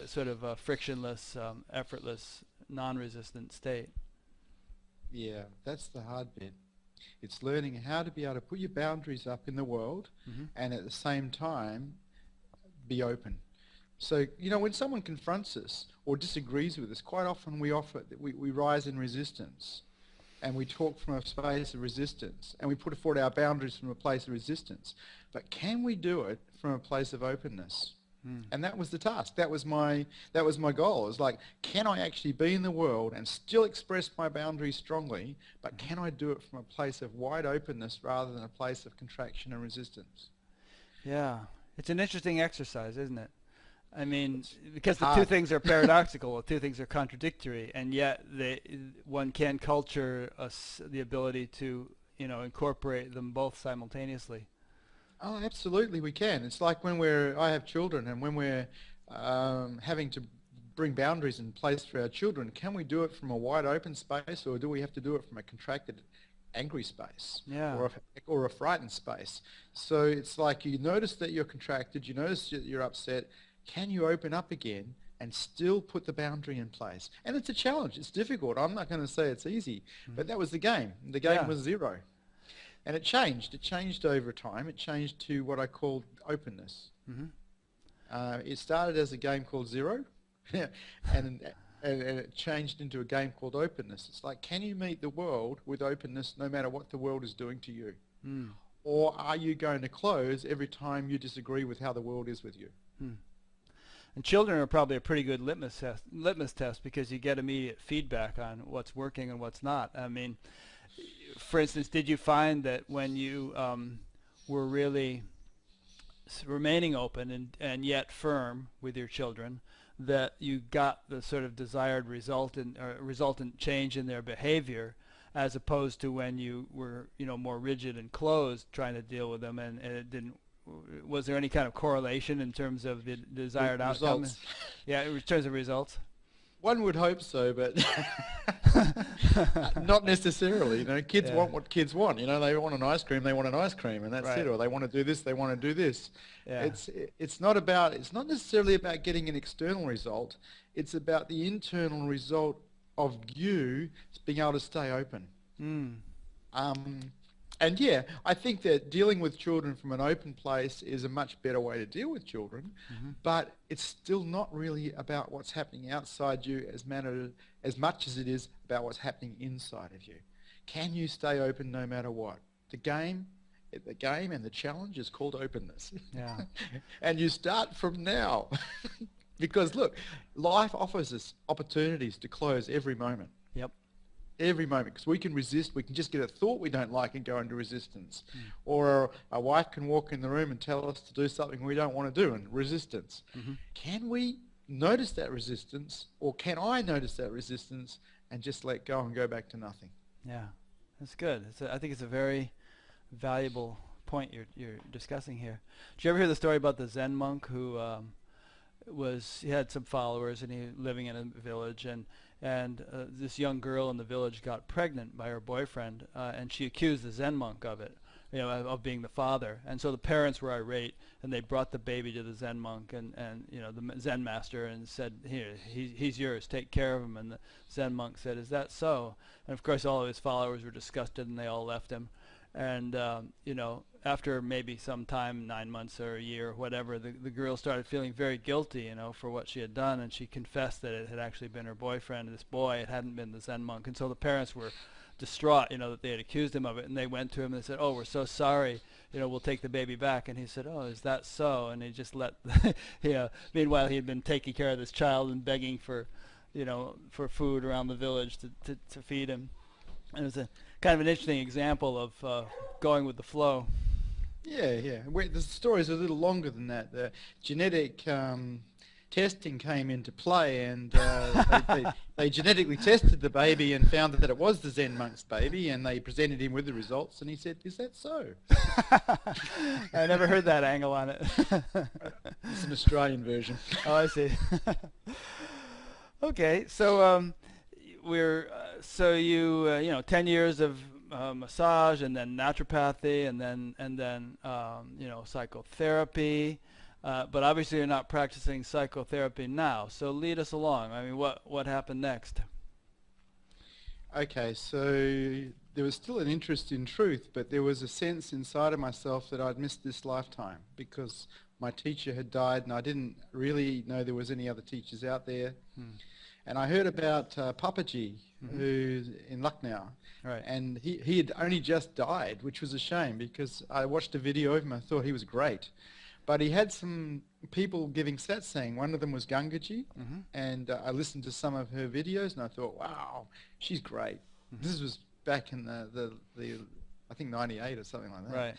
sort of frictionless, effortless, non-resistant state? Yeah, that's the hard bit. It's learning how to be able to put your boundaries up in the world and at the same time be open. So, when someone confronts us or disagrees with us, quite often we rise in resistance, and we talk from a space of resistance, and we put forward our boundaries from a place of resistance. But can we do it from a place of openness? And that was the task. That was my goal. It was like, can I actually be in the world and still express my boundaries strongly, but can I do it from a place of wide openness rather than a place of contraction and resistance? Yeah. It's an interesting exercise, isn't it? I mean, because the two things are paradoxical, the two things are contradictory, and yet one can culture the ability to, incorporate them both simultaneously. Oh, absolutely, we can. It's like when I have children, and when we're having to bring boundaries in place for our children, can we do it from a wide open space, or do we have to do it from a contracted, angry space, or a frightened space? So it's like you notice that you're contracted, you notice that you're upset. Can you open up again and still put the boundary in place? And it's a challenge. It's difficult. I'm not going to say it's easy, but that was the game. The game was zero. And it changed. It changed over time. It changed to what I called openness. It started as a game called Zero, and, and it changed into a game called openness. It's like, can you meet the world with openness no matter what the world is doing to you? Mm. Or are you going to close every time you disagree with how the world is with you? Mm. And children are probably a pretty good litmus test because you get immediate feedback on what's working and what's not. I mean, for instance, did you find that when you were really remaining open and yet firm with your children, that you got the sort of desired resultant change in their behavior, as opposed to when you were, more rigid and closed trying to deal with them, and it didn't? Was there any kind of correlation in terms of the desired outcome? Results. Yeah, in terms of results. One would hope so, but not necessarily. Kids want what kids want. They want an ice cream, they want an ice cream, and that's Right. it. Or they want to do this, they want to do this. Yeah. It's not necessarily about getting an external result. It's about the internal result of you being able to stay open. Mm. And yeah, I think that dealing with children from an open place is a much better way to deal with children, but it's still not really about what's happening outside you as much as it is about what's happening inside of you. Can you stay open no matter what? The game and the challenge is called openness. Yeah. And you start from now. Because look, life offers us opportunities to close every moment. Yep. Every moment, because we can resist. We can just get a thought we don't like and go into resistance. Or a wife can walk in the room and tell us to do something we don't want to do, and resistance. Can we notice that resistance, or can I notice that resistance and just let go and go back to nothing? Yeah, that's good. I think it's a very valuable point you're discussing here. Did you ever hear the story about the Zen monk who he had some followers, and he was living in a village, and this young girl in the village got pregnant by her boyfriend, and she accused the Zen monk of it, of being the father. And so the parents were irate, and they brought the baby to the Zen monk and the Zen master, and said, "Here, he's yours, take care of him." And the Zen monk said, "Is that so?" And of course all of his followers were disgusted, and they all left him. And after maybe some time, 9 months or a year or whatever, the girl started feeling very guilty, for what she had done, and she confessed that it had actually been her boyfriend, this boy. It hadn't been the Zen monk. And so the parents were distraught, that they had accused him of it, and they went to him and they said, "Oh, we're so sorry, we'll take the baby back." And he said, "Oh, is that so?" And he just let meanwhile he had been taking care of this child and begging for food around the village to feed him. And it was a kind of an interesting example of going with the flow. Yeah. The story's a little longer than that. The genetic testing came into play, and they genetically tested the baby and found that it was the Zen monk's baby, and they presented him with the results, and he said, "Is that so?" I never heard that angle on it. It's an Australian version. Oh, I see. Okay, so you 10 years of massage, and then naturopathy, and then psychotherapy, but obviously you're not practicing psychotherapy now. So lead us along. I mean, what happened next? Okay, so there was still an interest in truth, but there was a sense inside of myself that I'd missed this lifetime, because my teacher had died, and I didn't really know there was any other teachers out there. And I heard about Papaji, who's in Lucknow, Right. and he had only just died, which was a shame, because I watched a video of him. I thought he was great, but he had some people giving satsang. One of them was Gangaji, and I listened to some of her videos, and I thought, wow, she's great. This was back in the I think 98 or something like that. Right.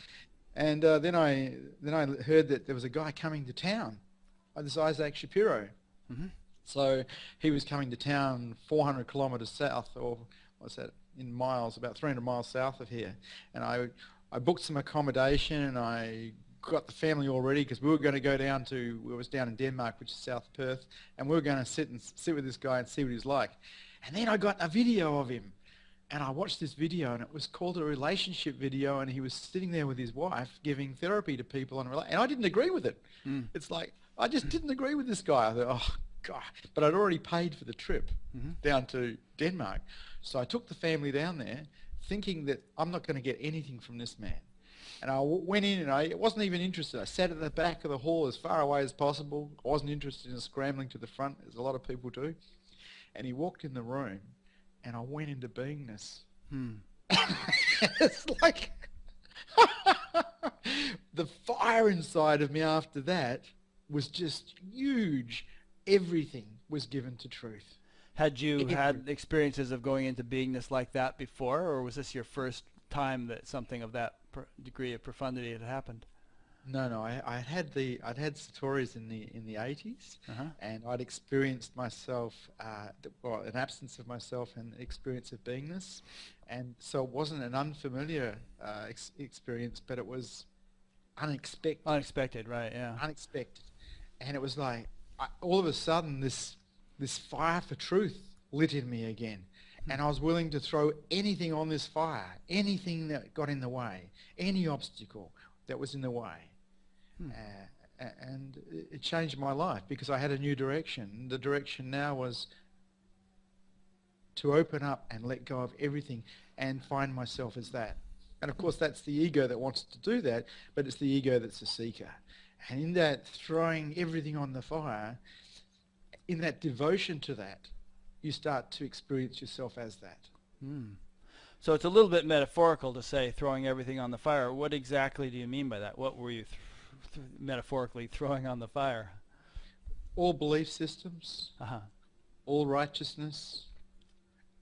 And then I heard that there was a guy coming to town, this Isaac Shapiro. So he was coming to town 400 kilometers south, or what's that, in miles, about 300 miles south of here. And I booked some accommodation, and I got the family all ready, because we were going to go down to, it was down in Denmark, which is south of Perth, and we were going to sit with this guy and see what he's like. And then I got a video of him, and I watched this video, and it was called a relationship video, and he was sitting there with his wife giving therapy to people and I didn't agree with it. It's like, I just didn't agree with this guy. I thought, oh God, but I'd already paid for the trip down to Denmark. So I took the family down there thinking that I'm not going to get anything from this man. And I went in and I wasn't even interested. I sat at the back of the hall as far away as possible. I wasn't interested in scrambling to the front, as a lot of people do. And he walked in the room, and I went into beingness. It's like the fire inside of me after that was just huge. Everything was given to truth. Had you had experiences of going into beingness like that before, or was this your first time that something of that degree of profundity had happened? No. I'd had satoris in the 80s, and I'd experienced myself, an absence of myself and experience of beingness, and so it wasn't an unfamiliar experience, but it was unexpected. Unexpected, right? Yeah. Unexpected, and it was like all of a sudden this fire for truth lit in me again. And I was willing to throw anything on this fire, anything that got in the way, any obstacle that was in the way. And it changed my life because I had a new direction. The direction now was to open up and let go of everything and find myself as that. And of course that's the ego that wants to do that, but it's the ego that's a seeker. And in that throwing everything on the fire, in that devotion to that, you start to experience yourself as that. So it's a little bit metaphorical to say throwing everything on the fire. What exactly do you mean by that? What were you metaphorically throwing on the fire? All belief systems, all righteousness,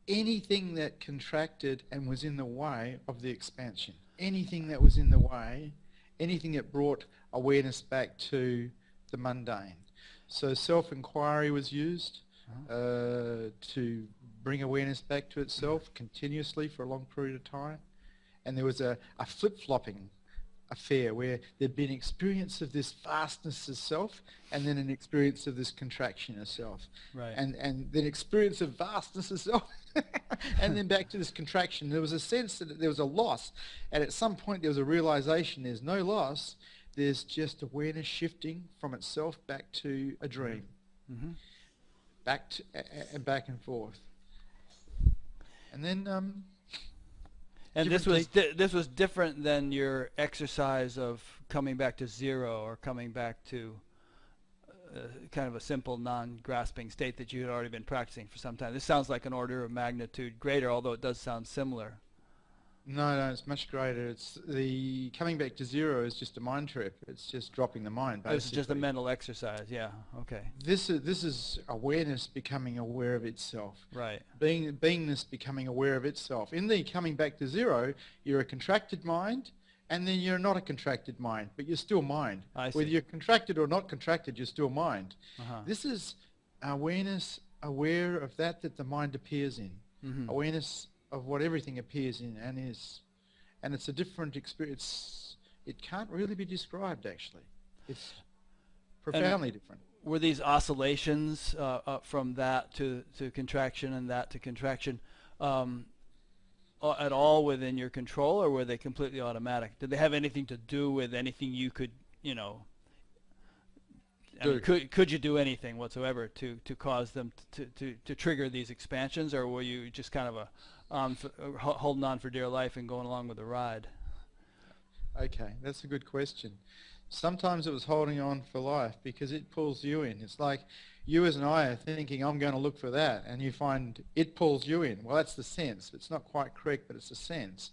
anything that contracted and was in the way of the expansion, anything that was in the way, anything that brought awareness back to the mundane. So self-inquiry was used to bring awareness back to itself continuously for a long period of time. And there was a flip-flopping affair where there'd been experience of this vastness of self and then an experience of this contraction of self. Right. And then experience of vastness of self and then back to this contraction. There was a sense that there was a loss, and at some point there was a realization there's no loss, there's just awareness shifting from itself back to a dream. Back and forth. And then and this was different than your exercise of coming back to zero or coming back to kind of a simple non-grasping state that you had already been practicing for some time. This sounds like an order of magnitude greater, although it does sound similar. No, it's much greater. It's the coming back to zero is just a mind trip. It's just dropping the mind, basically. This is just a mental exercise, yeah, okay. This is awareness becoming aware of itself. Right. Beingness becoming aware of itself. In the coming back to zero, you're a contracted mind, and then you're not a contracted mind, but you're still mind. I see. Whether you're contracted or not contracted, you're still mind. This is awareness, aware of that the mind appears in. Awareness of what everything appears in and is. And it's a different experience. It can't really be described, actually. It's profoundly different. Were these oscillations from that to contraction and that to contraction at all within your control, or were they completely automatic? Did they have anything to do with anything you could, I mean, could you do anything whatsoever to cause them to trigger these expansions, or were you just kind of holding on for dear life and going along with the ride? Okay, that's a good question. Sometimes it was holding on for life because it pulls you in. It's like you as an I are thinking, I'm going to look for that, and you find it pulls you in. Well, that's the sense. It's not quite correct, but it's a sense.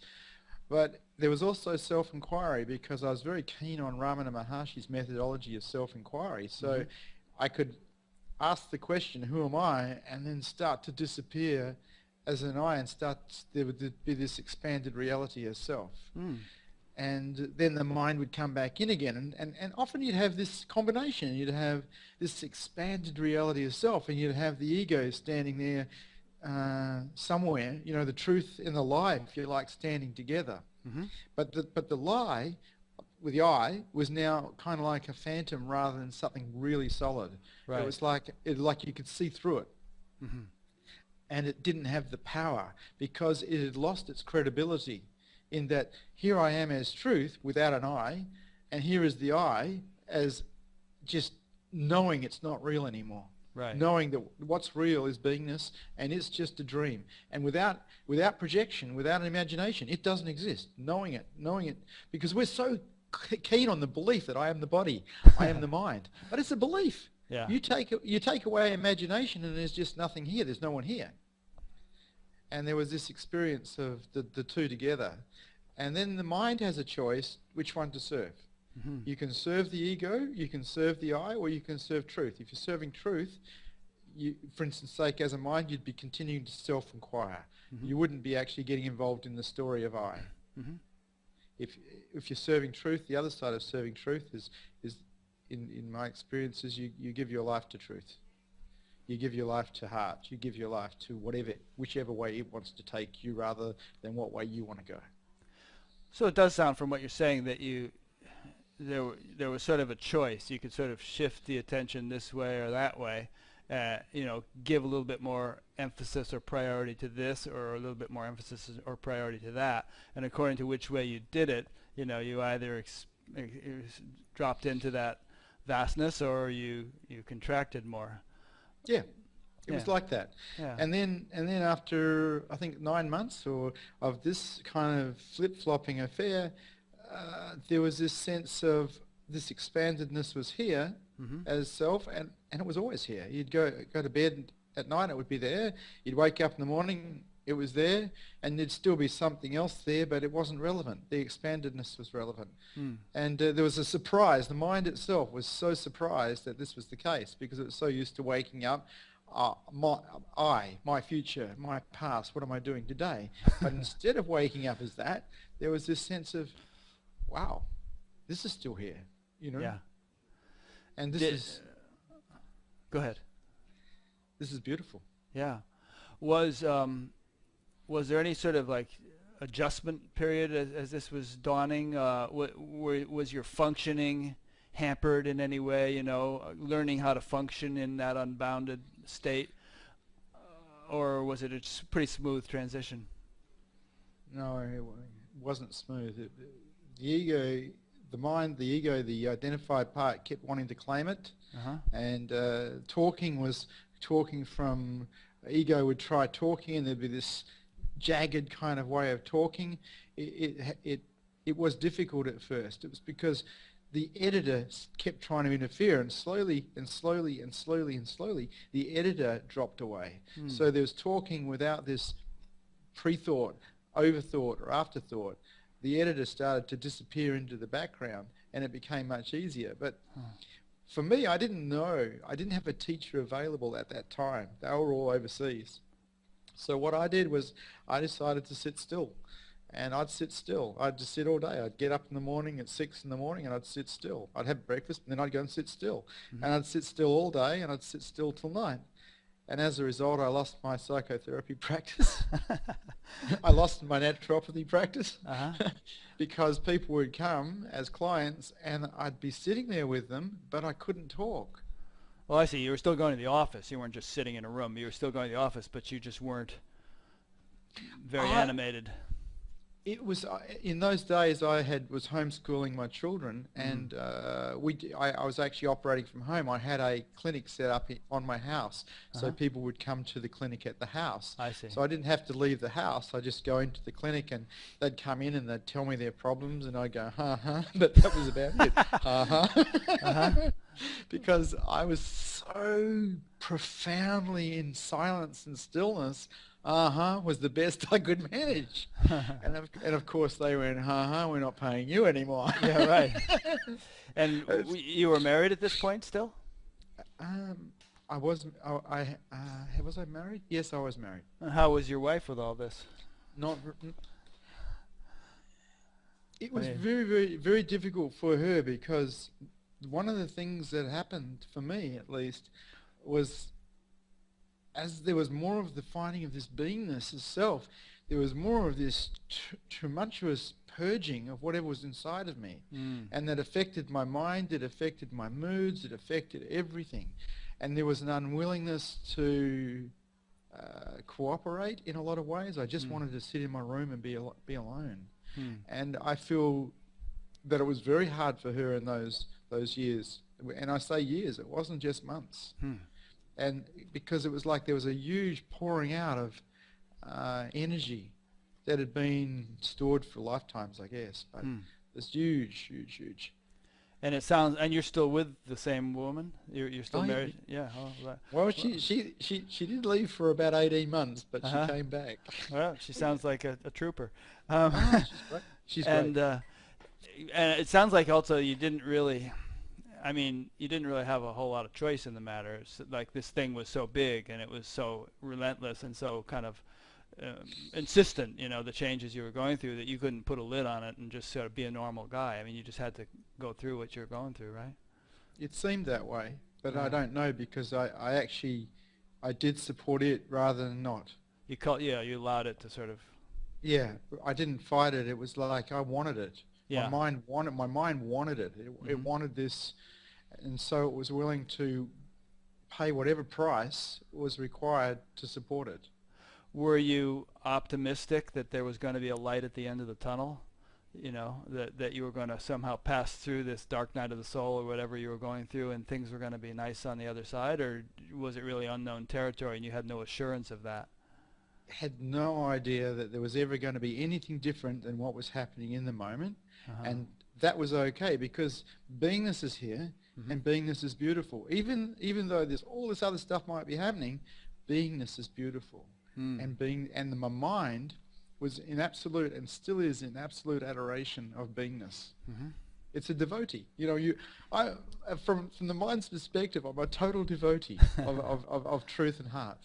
But there was also self-inquiry because I was very keen on Ramana Maharshi's methodology of self-inquiry. So I could ask the question, who am I, and then start to disappear as an I, and there would be this expanded reality of self. And then the mind would come back in again. And often you'd have this combination. You'd have this expanded reality of self, and you'd have the ego standing there somewhere, the truth and the lie, if you like, standing together. But the lie with the I was now kind of like a phantom rather than something really solid. Right. It was like you could see through it. And it didn't have the power because it had lost its credibility in that here I am as truth without an I, and here is the I as just knowing it's not real anymore. Right. knowing that what's real is beingness and it's just a dream. And without projection, without an imagination, it doesn't exist. Knowing it, because we're so keen on the belief that I am the body, I am the mind. But it's a belief. Yeah. You take away imagination and there's just nothing here. There's no one here. And there was this experience of the two together. And then the mind has a choice which one to serve. Mm-hmm. You can serve the ego, you can serve the I, or you can serve truth. If you're serving truth, for instance sake, as a mind, you'd be continuing to self-inquire. Mm-hmm. You wouldn't be actually getting involved in the story of I. Mm-hmm. If you're serving truth, the other side of serving truth is in my experiences, you give your life to truth. You give your life to heart. You give your life to whichever way it wants to take you rather than what way you want to go. So it does sound from what you're saying that there was sort of a choice. You could sort of shift the attention this way or that way, give a little bit more emphasis or priority to this or a little bit more emphasis or priority to that. And according to which way you did it, you either dropped into that vastness or you contracted more. Yeah. It was like that. Yeah. And then after, I think, 9 months of this kind of flip-flopping affair, there was this sense of this expandedness was here as self, and it was always here. You'd go to bed at night, it would be there. You'd wake up in the morning, it was there, and there'd still be something else there, but it wasn't relevant. The expandedness was relevant. And there was a surprise. The mind itself was so surprised that this was the case because it was so used to waking up, my future, my past, what am I doing today? But instead of waking up as that, there was this sense of, wow, this is still here, Yeah. And this is... Go ahead. This is beautiful. Yeah. Was there any sort of like adjustment period as this was dawning? Was your functioning hampered in any way, learning how to function in that unbounded state? Or was it a pretty smooth transition? No, it wasn't smooth. The ego, the mind, the ego, the identified part kept wanting to claim it. And talking from, ego would try talking and there'd be this jagged kind of way of talking. It was difficult at first. It was because the editor kept trying to interfere, and slowly, the editor dropped away. So there was talking without this pre-thought, overthought, or afterthought. The editor started to disappear into the background, and it became much easier. But for me, I didn't know. I didn't have a teacher available at that time. They were all overseas. So what I did was I decided to sit still. And I'd sit still. I'd just sit all day. I'd get up in the morning at 6 in the morning and I'd sit still. I'd have breakfast and then I'd go and sit still. And I'd sit still all day and I'd sit still till night. And as a result, I lost my psychotherapy practice. I lost my naturopathy practice because people would come as clients and I'd be sitting there with them, but I couldn't talk. Well, I see. You were still going to the office. You weren't just sitting in a room. You were still going to the office, but you just weren't very animated. It was in those days I was homeschooling my children, and I was actually operating from home. I had a clinic set up on my house, so people would come to the clinic at the house. I see. So I didn't have to leave the house. I just go into the clinic, and they'd come in and they'd tell me their problems, and I'd go but that was about it. Because I was so profoundly in silence and stillness. Was the best I could manage. And of course they went, we're not paying you anymore. Yeah, right. And you were married at this point still? Was I married? Yes, I was married. And how was your wife with all this? It was very, very, very difficult for her because one of the things that happened, for me at least, was as there was more of the finding of this beingness itself, there was more of this tumultuous purging of whatever was inside of me. And that affected my mind, it affected my moods, it affected everything. And there was an unwillingness to cooperate in a lot of ways. I just wanted to sit in my room and be alone. And I feel that it was very hard for her in those years. And I say years, it wasn't just months. and because it was like there was a huge pouring out of energy that had been stored for lifetimes, I guess. But it's huge, huge, huge. And it sounds, and you're still with the same woman? You're still married? Yeah. Oh, right. Well, she did leave for about 18 months, but she came back. Well, she sounds like a trooper. She's great. She's and great. And it sounds like also you didn't really, I mean, you didn't really have a whole lot of choice in the matter. It's like this thing was so big and it was so relentless and so kind of insistent, you know, the changes you were going through, that you couldn't put a lid on it and just sort of be a normal guy. I mean, you just had to go through what you were going through, right? It seemed that way, but I don't know, because I actually did support it rather than not. You allowed it to sort of. Yeah, I didn't fight it. It was like I wanted it. Yeah. My mind wanted it. It wanted this, and so it was willing to pay whatever price was required to support it. Were you optimistic that there was going to be a light at the end of the tunnel? You know, that you were going to somehow pass through this dark night of the soul or whatever you were going through and things were going to be nice on the other side? Or was it really unknown territory and you had no assurance of that? Had no idea that there was ever going to be anything different than what was happening in the moment. And that was okay, because beingness is here and beingness is beautiful. Even though there's all this other stuff might be happening, beingness is beautiful. And my mind was in absolute, and still is in absolute, adoration of beingness. It's a devotee. You know, from the mind's perspective, I'm a total devotee of truth and heart.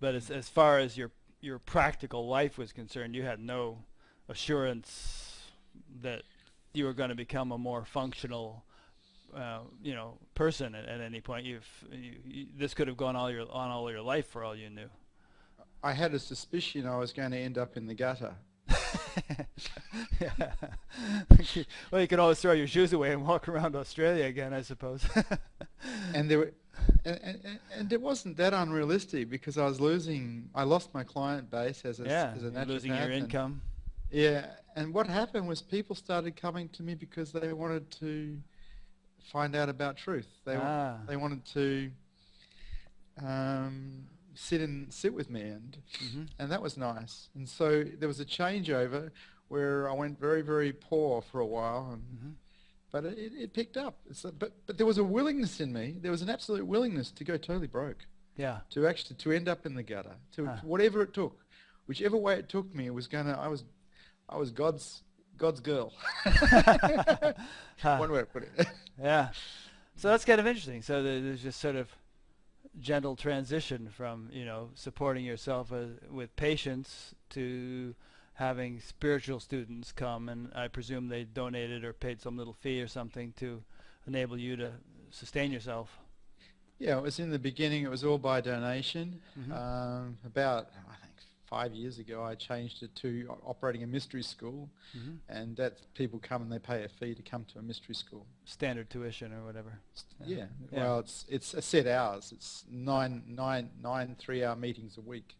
But as far as your practical life was concerned, you had no assurance that you were going to become a more functional person at any point. This could have gone all your life for all you knew. I had a suspicion I was going to end up in the gutter. Yeah. Well, you could always throw your shoes away and walk around Australia again, I suppose. And it wasn't that unrealistic, because I lost my client base as a naturopath. Losing your income. Yeah, and what happened was people started coming to me because they wanted to find out about truth. They wanted to sit with me, and that was nice. And so there was a changeover where I went very, very poor for a while, but it picked up. But there was a willingness in me. There was an absolute willingness to go totally broke. Yeah. To end up in the gutter. To whatever it took, whichever way it took me, I was God's girl. One way to put it. Yeah. So that's kind of interesting. So there's just sort of gentle transition from, supporting yourself with patience to having spiritual students come, and I presume they donated or paid some little fee or something to enable you to sustain yourself. Yeah, it was in the beginning, it was all by donation. About, I think, 5 years ago, I changed it to operating a mystery school, and that people come and they pay a fee to come to a mystery school. Standard tuition or whatever. Yeah. Well, it's a set hours. It's nine 3-hour meetings a week.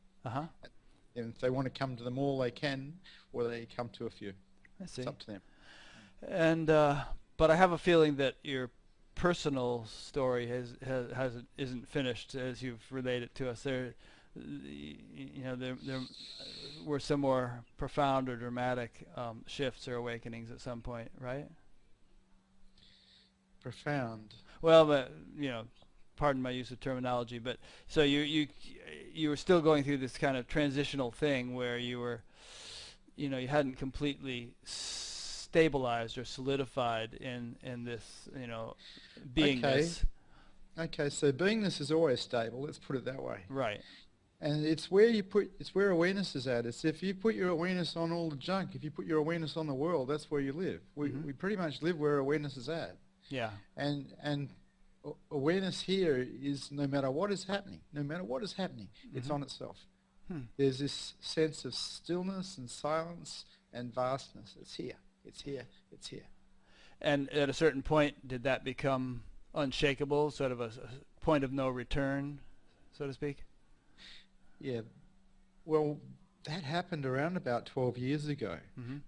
And if they want to come to them all, they can, or they come to a few. I see. It's up to them. And but I have a feeling that your personal story isn't finished as you've related to us. There were some more profound or dramatic shifts or awakenings at some point, right? Profound. Well, but pardon my use of terminology, but so you were still going through this kind of transitional thing where you were, you hadn't completely stabilized or solidified in this, beingness. Okay, so beingness is always stable. Let's put it that way. Right. And it's where awareness is at. It's if you put your awareness on all the junk, if you put your awareness on the world, that's where you live. We pretty much live where awareness is at. Yeah. And awareness here is no matter what is happening, it's on itself. There's this sense of stillness and silence and vastness. It's here. And at a certain point, did that become unshakable, sort of a point of no return, so to speak? Yeah. Well, that happened around about 12 years ago.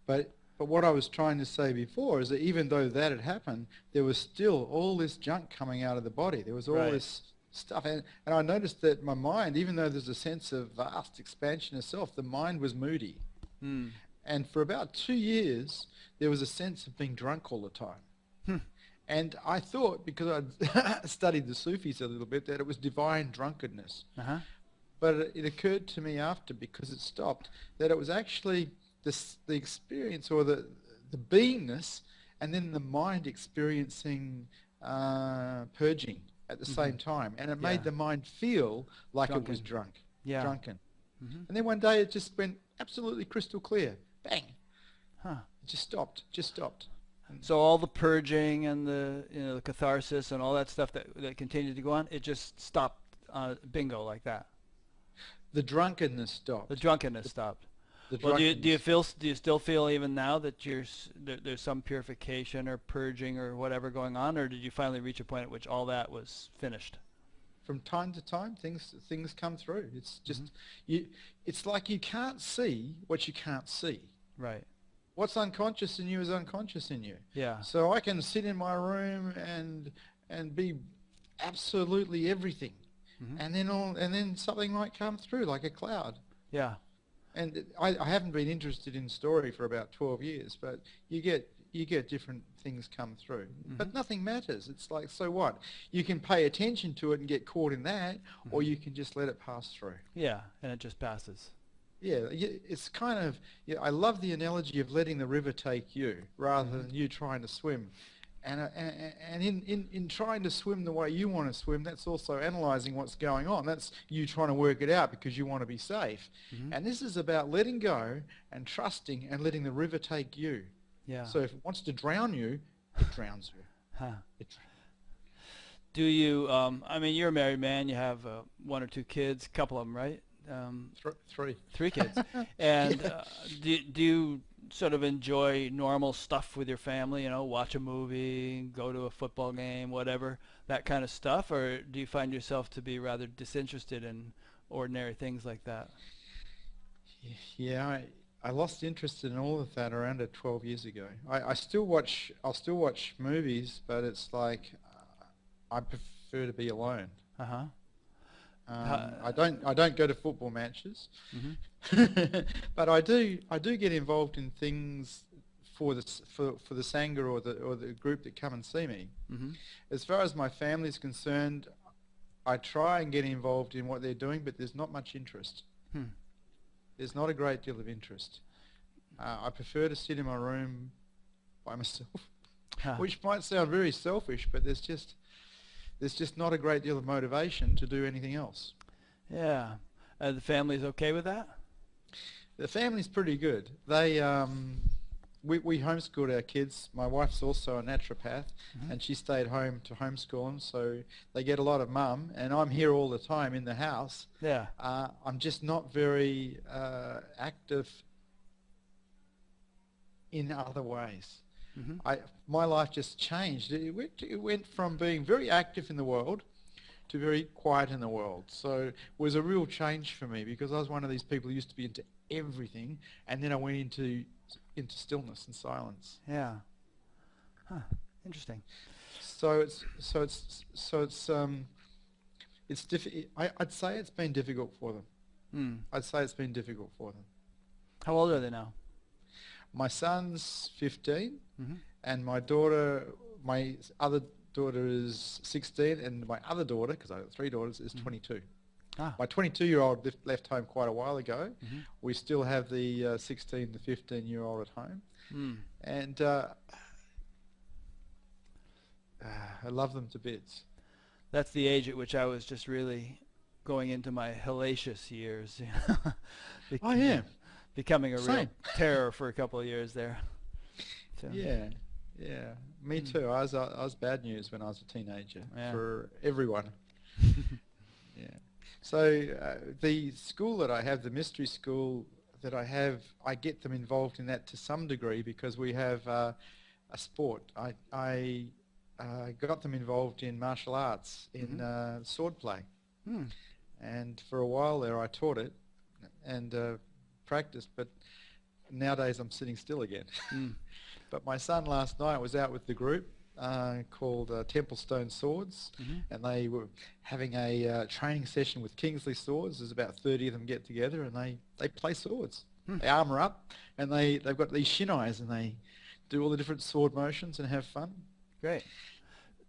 But But what I was trying to say before is that even though that had happened, there was still all this junk coming out of the body. There was all this stuff. And I noticed that my mind, even though there's a sense of vast expansion of self, the mind was moody. And for about 2 years, there was a sense of being drunk all the time. And I thought, because I'd studied the Sufis a little bit, that it was divine drunkenness. But it occurred to me after, because it stopped, that it was actually the experience, or the beingness, and then the mind experiencing purging at the same time. And it made the mind feel like it was drunken. And then one day it just went absolutely crystal clear. Bang. It just stopped. So all the purging and the the catharsis and all that stuff that continued to go on, it just stopped, bingo, like that. The drunkenness stopped. The drunkenness stopped. Well, do you still feel even now that there's some purification or purging or whatever going on, or did you finally reach a point at which all that was finished? From time to time, things come through. It's just it's like you can't see what you can't see. Right. What's unconscious in you is unconscious in you. Yeah. So I can sit in my room and be absolutely everything, and then something might come through like a cloud. Yeah. And I haven't been interested in story for about 12 years, but you get different things come through. But nothing matters. It's like, so what? You can pay attention to it and get caught in that, or you can just let it pass through. Yeah, and it just passes. Yeah, it's kind of, I love the analogy of letting the river take you rather than you trying to swim. And in trying to swim the way you want to swim, that's also analysing what's going on. That's you trying to work it out because you want to be safe. And this is about letting go and trusting and letting the river take you. Yeah. So if it wants to drown you, it drowns you. Do you, I mean, you're a married man, you have 1 or 2 kids, a couple of them, right? 3. 3 kids. And do you sort of enjoy normal stuff with your family, watch a movie, go to a football game, whatever, that kind of stuff, or do you find yourself to be rather disinterested in ordinary things like that? Yeah, I lost interest in all of that around 12 years ago. I'll still watch movies, but it's like I prefer to be alone. I don't go to football matches, but I do get involved in things for the sangha or the group that come and see me. As far as my family is concerned, I try and get involved in what they're doing, but there's not much interest. There's not a great deal of interest. I prefer to sit in my room by myself, which might sound very selfish, but there's just not a great deal of motivation to do anything else. Yeah. The family's okay with that? The family's pretty good. They we homeschooled our kids. My wife's also a naturopath, and she stayed home to homeschool them, so they get a lot of mum, and I'm here all the time in the house. Yeah. I'm just not very active in other ways. My life just changed. It went from being very active in the world to very quiet in the world. So it was a real change for me, because I was one of these people who used to be into everything, and then I went into stillness and silence. Yeah. Interesting. I'd say it's been difficult for them. I'd say it's been difficult for them. How old are they now? My son's 15, and my other daughter is 16, and my other daughter, because I have 3 daughters, is 22. My 22-year-old left home quite a while ago. We still have the 16 to 15-year-old at home, and I love them to bits. That's the age at which I was just really going into my hellacious years. Oh yeah. Becoming a real terror for a couple of years there. So. Yeah, me too. I was bad news when I was a teenager for everyone. Yeah. So the school that I have, the mystery school that I have, I get them involved in that to some degree because we have a sport. I got them involved in martial arts, in sword play, and for a while there I taught it and practiced, but nowadays I'm sitting still again. Mm. But my son last night was out with the group called Templestone Swords, and they were having a training session with Kingsley Swords. There's about 30 of them get together, and they play swords. They armour up, and they've got these shinais, and they do all the different sword motions and have fun. Great.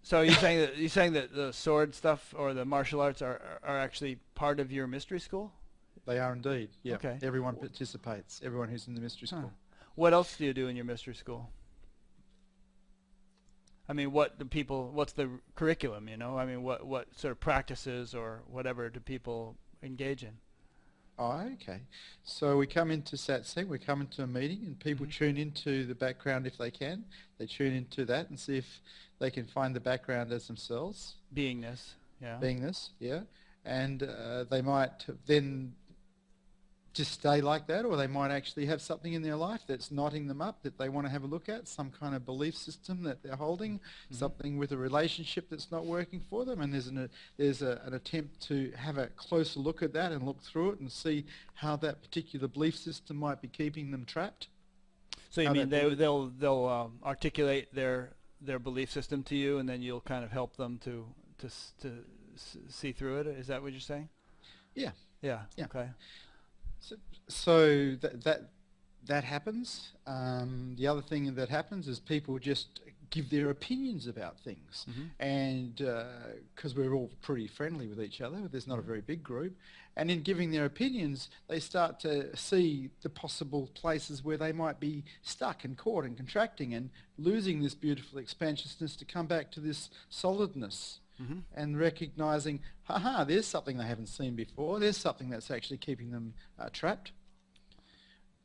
So you're saying that the sword stuff or the martial arts are actually part of your mystery school? They are indeed. Yeah. Okay. Everyone participates. Everyone who's in the mystery school. What else do you do in your mystery school? I mean, what's the curriculum, you know? I mean, what sort of practices or whatever do people engage in? Oh, okay. So we come into satsang, we come into a meeting, and people tune into the background if they can. They tune into that and see if they can find the background as themselves. Beingness, yeah. Beingness, yeah. And they might then just stay like that, or they might actually have something in their life that's knotting them up that they want to have a look at, some kind of belief system that they're holding, something with a relationship that's not working for them, and there's an attempt to have a closer look at that and look through it and see how that particular belief system might be keeping them trapped. So you mean they'll articulate their belief system to you, and then you'll kind of help them to see through it? Is that what you're saying? Yeah. Yeah. Okay. So that happens. The other thing that happens is people just give their opinions about things, and because we're all pretty friendly with each other, there's not a very big group, and in giving their opinions, they start to see the possible places where they might be stuck and caught and contracting and losing this beautiful expansiousness to come back to this solidness. And recognizing, there's something they haven't seen before. There's something that's actually keeping them trapped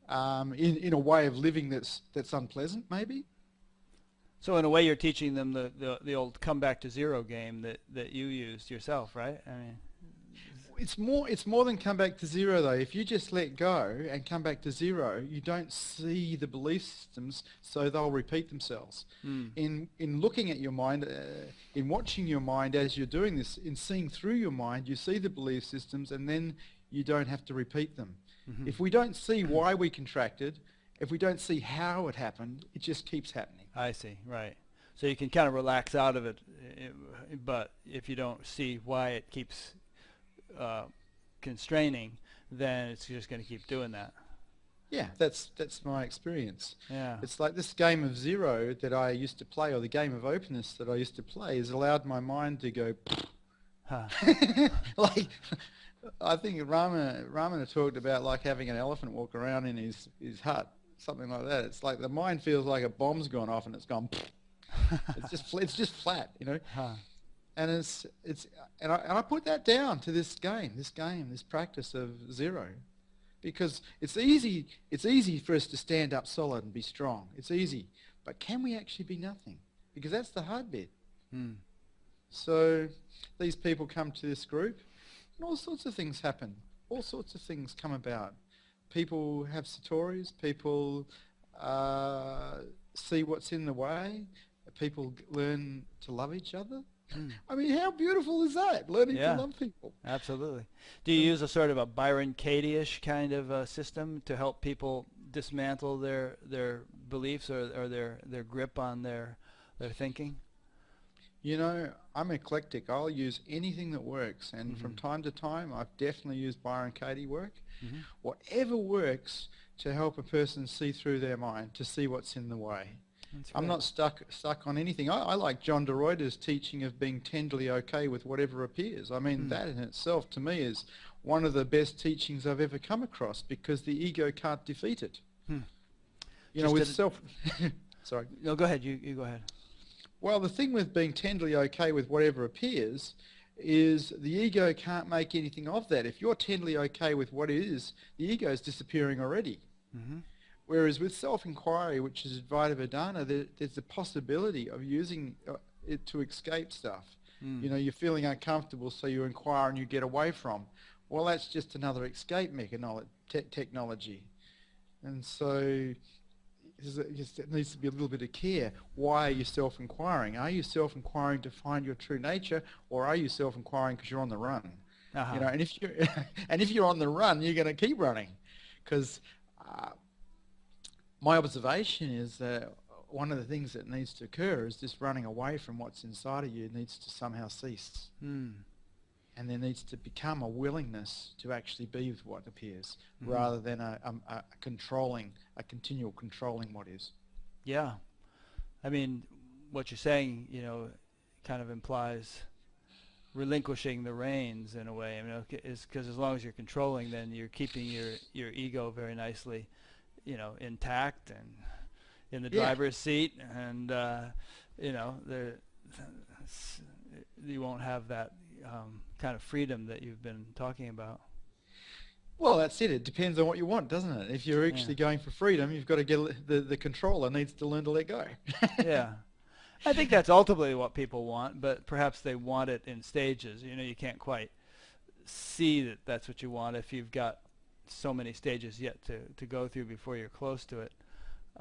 in a way of living that's unpleasant, maybe. So in a way, you're teaching them the old come back to zero game that you used yourself, right? I mean, it's more than come back to zero, though. If you just let go and come back to zero, you don't see the belief systems, so they'll repeat themselves. In looking at your mind, in watching your mind as you're doing this, in seeing through your mind, you see the belief systems, and then you don't have to repeat them. If we don't see why we contracted, if we don't see how it happened, it just keeps happening. I see, right. So you can kind of relax out of it, but if you don't see why it keeps constraining, then it's just going to keep doing that. Yeah, that's my experience. Yeah. It's like this game of zero that I used to play, or the game of openness that I used to play, has allowed my mind to go like, I think Ramana talked about like having an elephant walk around in his hut, something like that. It's like the mind feels like a bomb's gone off and it's gone it's just flat, you know. And I put that down to this practice of zero, because it's easy for us to stand up solid and be strong. It's easy, but can we actually be nothing? Because that's the hard bit. So these people come to this group, and all sorts of things happen. All sorts of things come about. People have satoris. People see what's in the way. People learn to love each other. I mean, how beautiful is that? Learning to love people. Absolutely. Do you use a sort of a Byron Katie-ish kind of system to help people dismantle their beliefs or their grip on their thinking? You know, I'm eclectic. I'll use anything that works, and from time to time, I've definitely used Byron Katie work. Whatever works to help a person see through their mind, to see what's in the way. I'm not stuck on anything. I like John de Ruyter's teaching of being tenderly okay with whatever appears. I mean, that in itself, to me, is one of the best teachings I've ever come across, because the ego can't defeat it. You know, with self... Sorry. No, go ahead. You go ahead. Well, the thing with being tenderly okay with whatever appears is the ego can't make anything of that. If you're tenderly okay with what it is, the ego is disappearing already. Whereas with self-inquiry, which is Advaita Vedana, there's the possibility of using it to escape stuff. You know, you're feeling uncomfortable, so you inquire and you get away from. Well, that's just another escape technology. And so there needs to be a little bit of care. Why are you self-inquiring? Are you self-inquiring to find your true nature, or are you self-inquiring because you're on the run? You know, and if you're on the run, you're going to keep running, because my observation is that one of the things that needs to occur is this running away from what's inside of you needs to somehow cease. And there needs to become a willingness to actually be with what appears, rather than a continual controlling what is. Yeah. I mean, what you're saying, you know, kind of implies relinquishing the reins in a way. I mean, is because as long as you're controlling, then you're keeping your ego very nicely, you know, intact and in the driver's seat, and you know, you won't have that kind of freedom that you've been talking about. Well, that's it. It depends on what you want, doesn't it? If you're actually going for freedom, you've got to get the controller needs to learn to let go. Yeah. I think that's ultimately what people want, but perhaps they want it in stages. You know, you can't quite see that that's what you want if you've got so many stages yet to go through before you're close to it.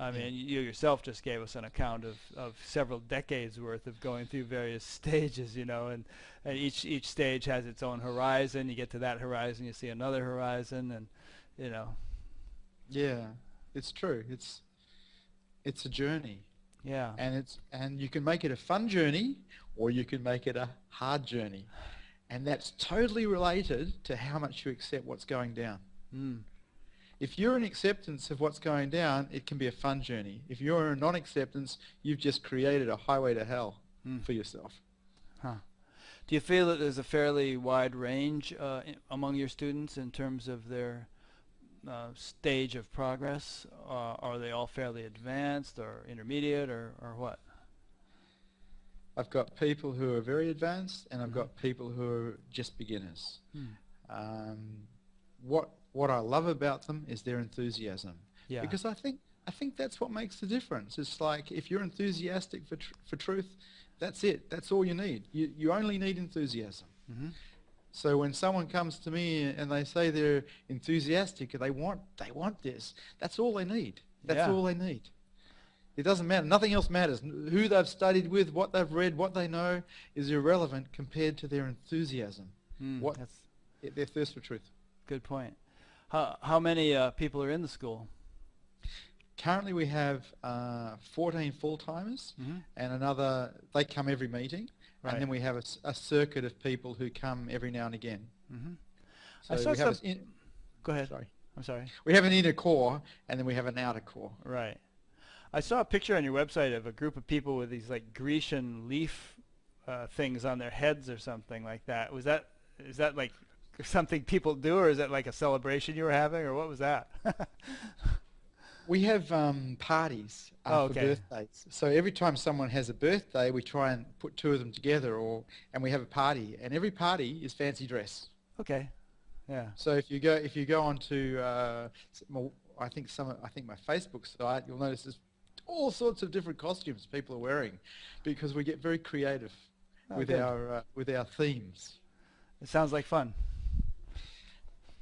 I mean, you yourself just gave us an account of several decades worth of going through various stages, you know, and each stage has its own horizon. You get to that horizon, you see another horizon, and, you know. Yeah, it's true. It's a journey. Yeah. And you can make it a fun journey, or you can make it a hard journey. And that's totally related to how much you accept what's going down. If you're in acceptance of what's going down, it can be a fun journey. If you're in non-acceptance, you've just created a highway to hell for yourself. Do you feel that there's a fairly wide range among your students in terms of their stage of progress? Are they all fairly advanced or intermediate or what? I've got people who are very advanced, and I've got people who are just beginners. What I love about them is their enthusiasm. Yeah. Because I think that's what makes the difference. It's like if you're enthusiastic for truth, that's it. That's all you need. You only need enthusiasm. So when someone comes to me and they say they're enthusiastic, they want this. That's all they need. That's all they need. It doesn't matter. Nothing else matters. Who they've studied with, what they've read, what they know is irrelevant compared to their enthusiasm. Their thirst for truth. Good point. How many people are in the school? Currently we have 14 full-timers, and they come every meeting, and then we have a circuit of people who come every now and again. So I saw go ahead. Sorry. I'm sorry. We have an inner core, and then we have an outer core. Right. I saw a picture on your website of a group of people with these like Grecian leaf things on their heads or something like that. Is that like something people do, or is that like a celebration you were having, or what was that? We have parties for birthdays. So every time someone has a birthday, we try and put two of them together, and we have a party. And every party is fancy dress. Okay. Yeah. So if you go onto I think my Facebook site, you'll notice there's all sorts of different costumes people are wearing, because we get very creative with our themes. It sounds like fun.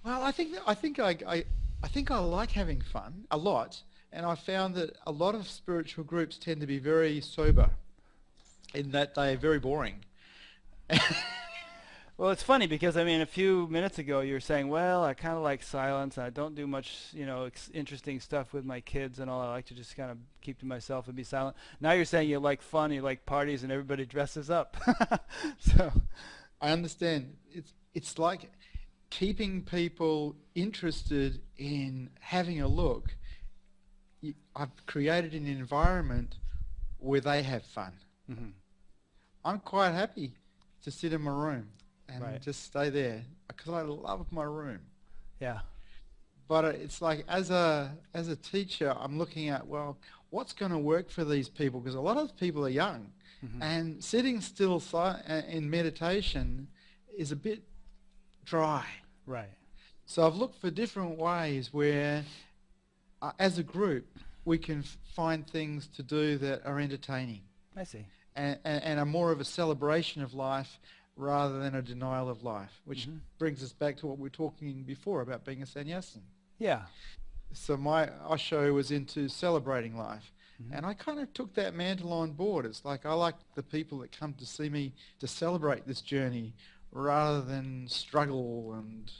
Well, I think I like having fun a lot, and I found that a lot of spiritual groups tend to be very sober, in that they're very boring. Well, it's funny because, I mean, a few minutes ago you were saying, well, I kind of like silence, and I don't do much, you know, interesting stuff with my kids and all. I like to just kind of keep to myself and be silent. Now you're saying you like fun, you like parties, and everybody dresses up. So I understand. It's like keeping people interested in having a look. I've created an environment where they have fun. I'm quite happy to sit in my room and just stay there, because I love my room. Yeah. But it's like, as a teacher, I'm looking at, well, what's going to work for these people? Because a lot of people are young, and sitting still in meditation is a bit dry. Right. So I've looked for different ways where, as a group, we can find things to do that are entertaining. I see. And are more of a celebration of life rather than a denial of life, which brings us back to what we were talking before about being a sannyasin. Yeah. So my Osho was into celebrating life, and I kind of took that mantle on board. It's like I like the people that come to see me to celebrate this journey rather than struggle and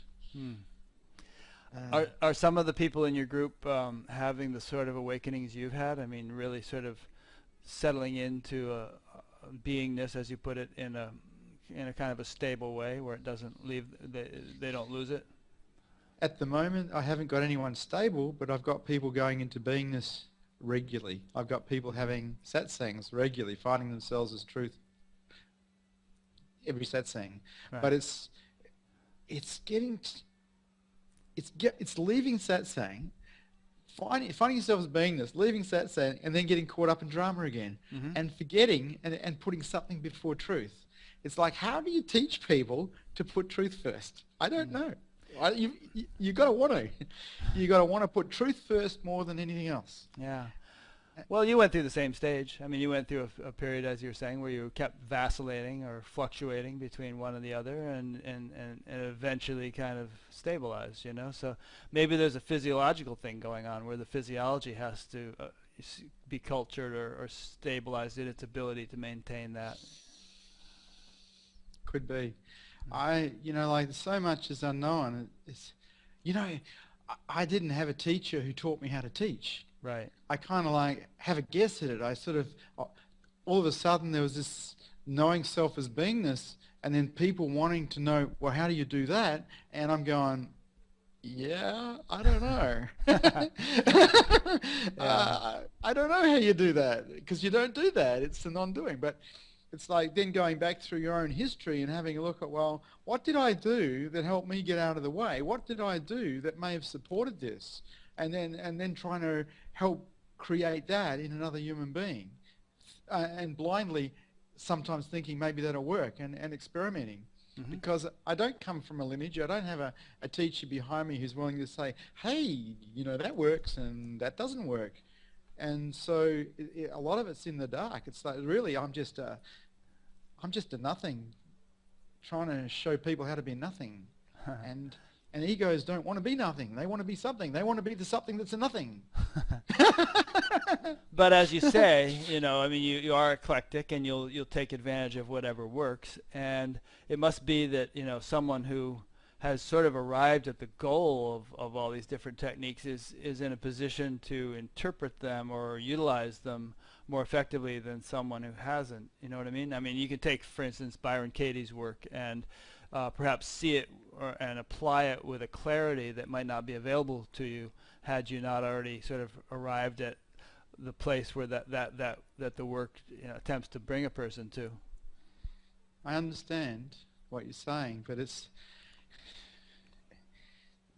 Are some of the people in your group having the sort of awakenings you've had? I mean, really sort of settling into a beingness, as you put it, in a kind of a stable way where it doesn't leave, they don't lose it? At the moment, I haven't got anyone stable, but I've got people going into beingness regularly. I've got people having satsangs regularly, finding themselves as truth every satsang. Right. But it's leaving satsang, finding yourself as beingness, leaving satsang, and then getting caught up in drama again, and forgetting and putting something before truth. It's like, how do you teach people to put truth first? I don't know. You got to want to. You got to want to put truth first more than anything else. Yeah. Well, you went through the same stage. I mean, you went through a period, as you were saying, where you kept vacillating or fluctuating between one and the other, and eventually kind of stabilized, you know? So maybe there's a physiological thing going on where the physiology has to be cultured or stabilized in its ability to maintain that. Could be. Like so much is unknown. I didn't have a teacher who taught me how to teach. Right. I kind of like have a guess at it. I sort of, all of a sudden there was this knowing self as beingness, and then people wanting to know, well, how do you do that? And I'm going, yeah, I don't know. I don't know how you do that, because you don't do that. It's the non-doing. But it's like then going back through your own history and having a look at, well, what did I do that helped me get out of the way? What did I do that may have supported this? And then trying to help create that in another human being. And blindly sometimes thinking maybe that'll work, and experimenting. Because I don't come from a lineage. I don't have a teacher behind me who's willing to say, hey, that works and that doesn't work. And so a lot of it's in the dark. It's like, really, I'm just a nothing trying to show people how to be nothing. And egos don't want to be nothing. They want to be something. They want to be the something that's a nothing. But as you say, I mean, you are eclectic, and you'll take advantage of whatever works. And it must be that, someone who has sort of arrived at the goal of all these different techniques is in a position to interpret them or utilize them more effectively than someone who hasn't. You know what I mean? I mean, you can take, for instance, Byron Katie's work and perhaps see it and apply it with a clarity that might not be available to you had you not already sort of arrived at the place where that the work attempts to bring a person to. I understand what you're saying, but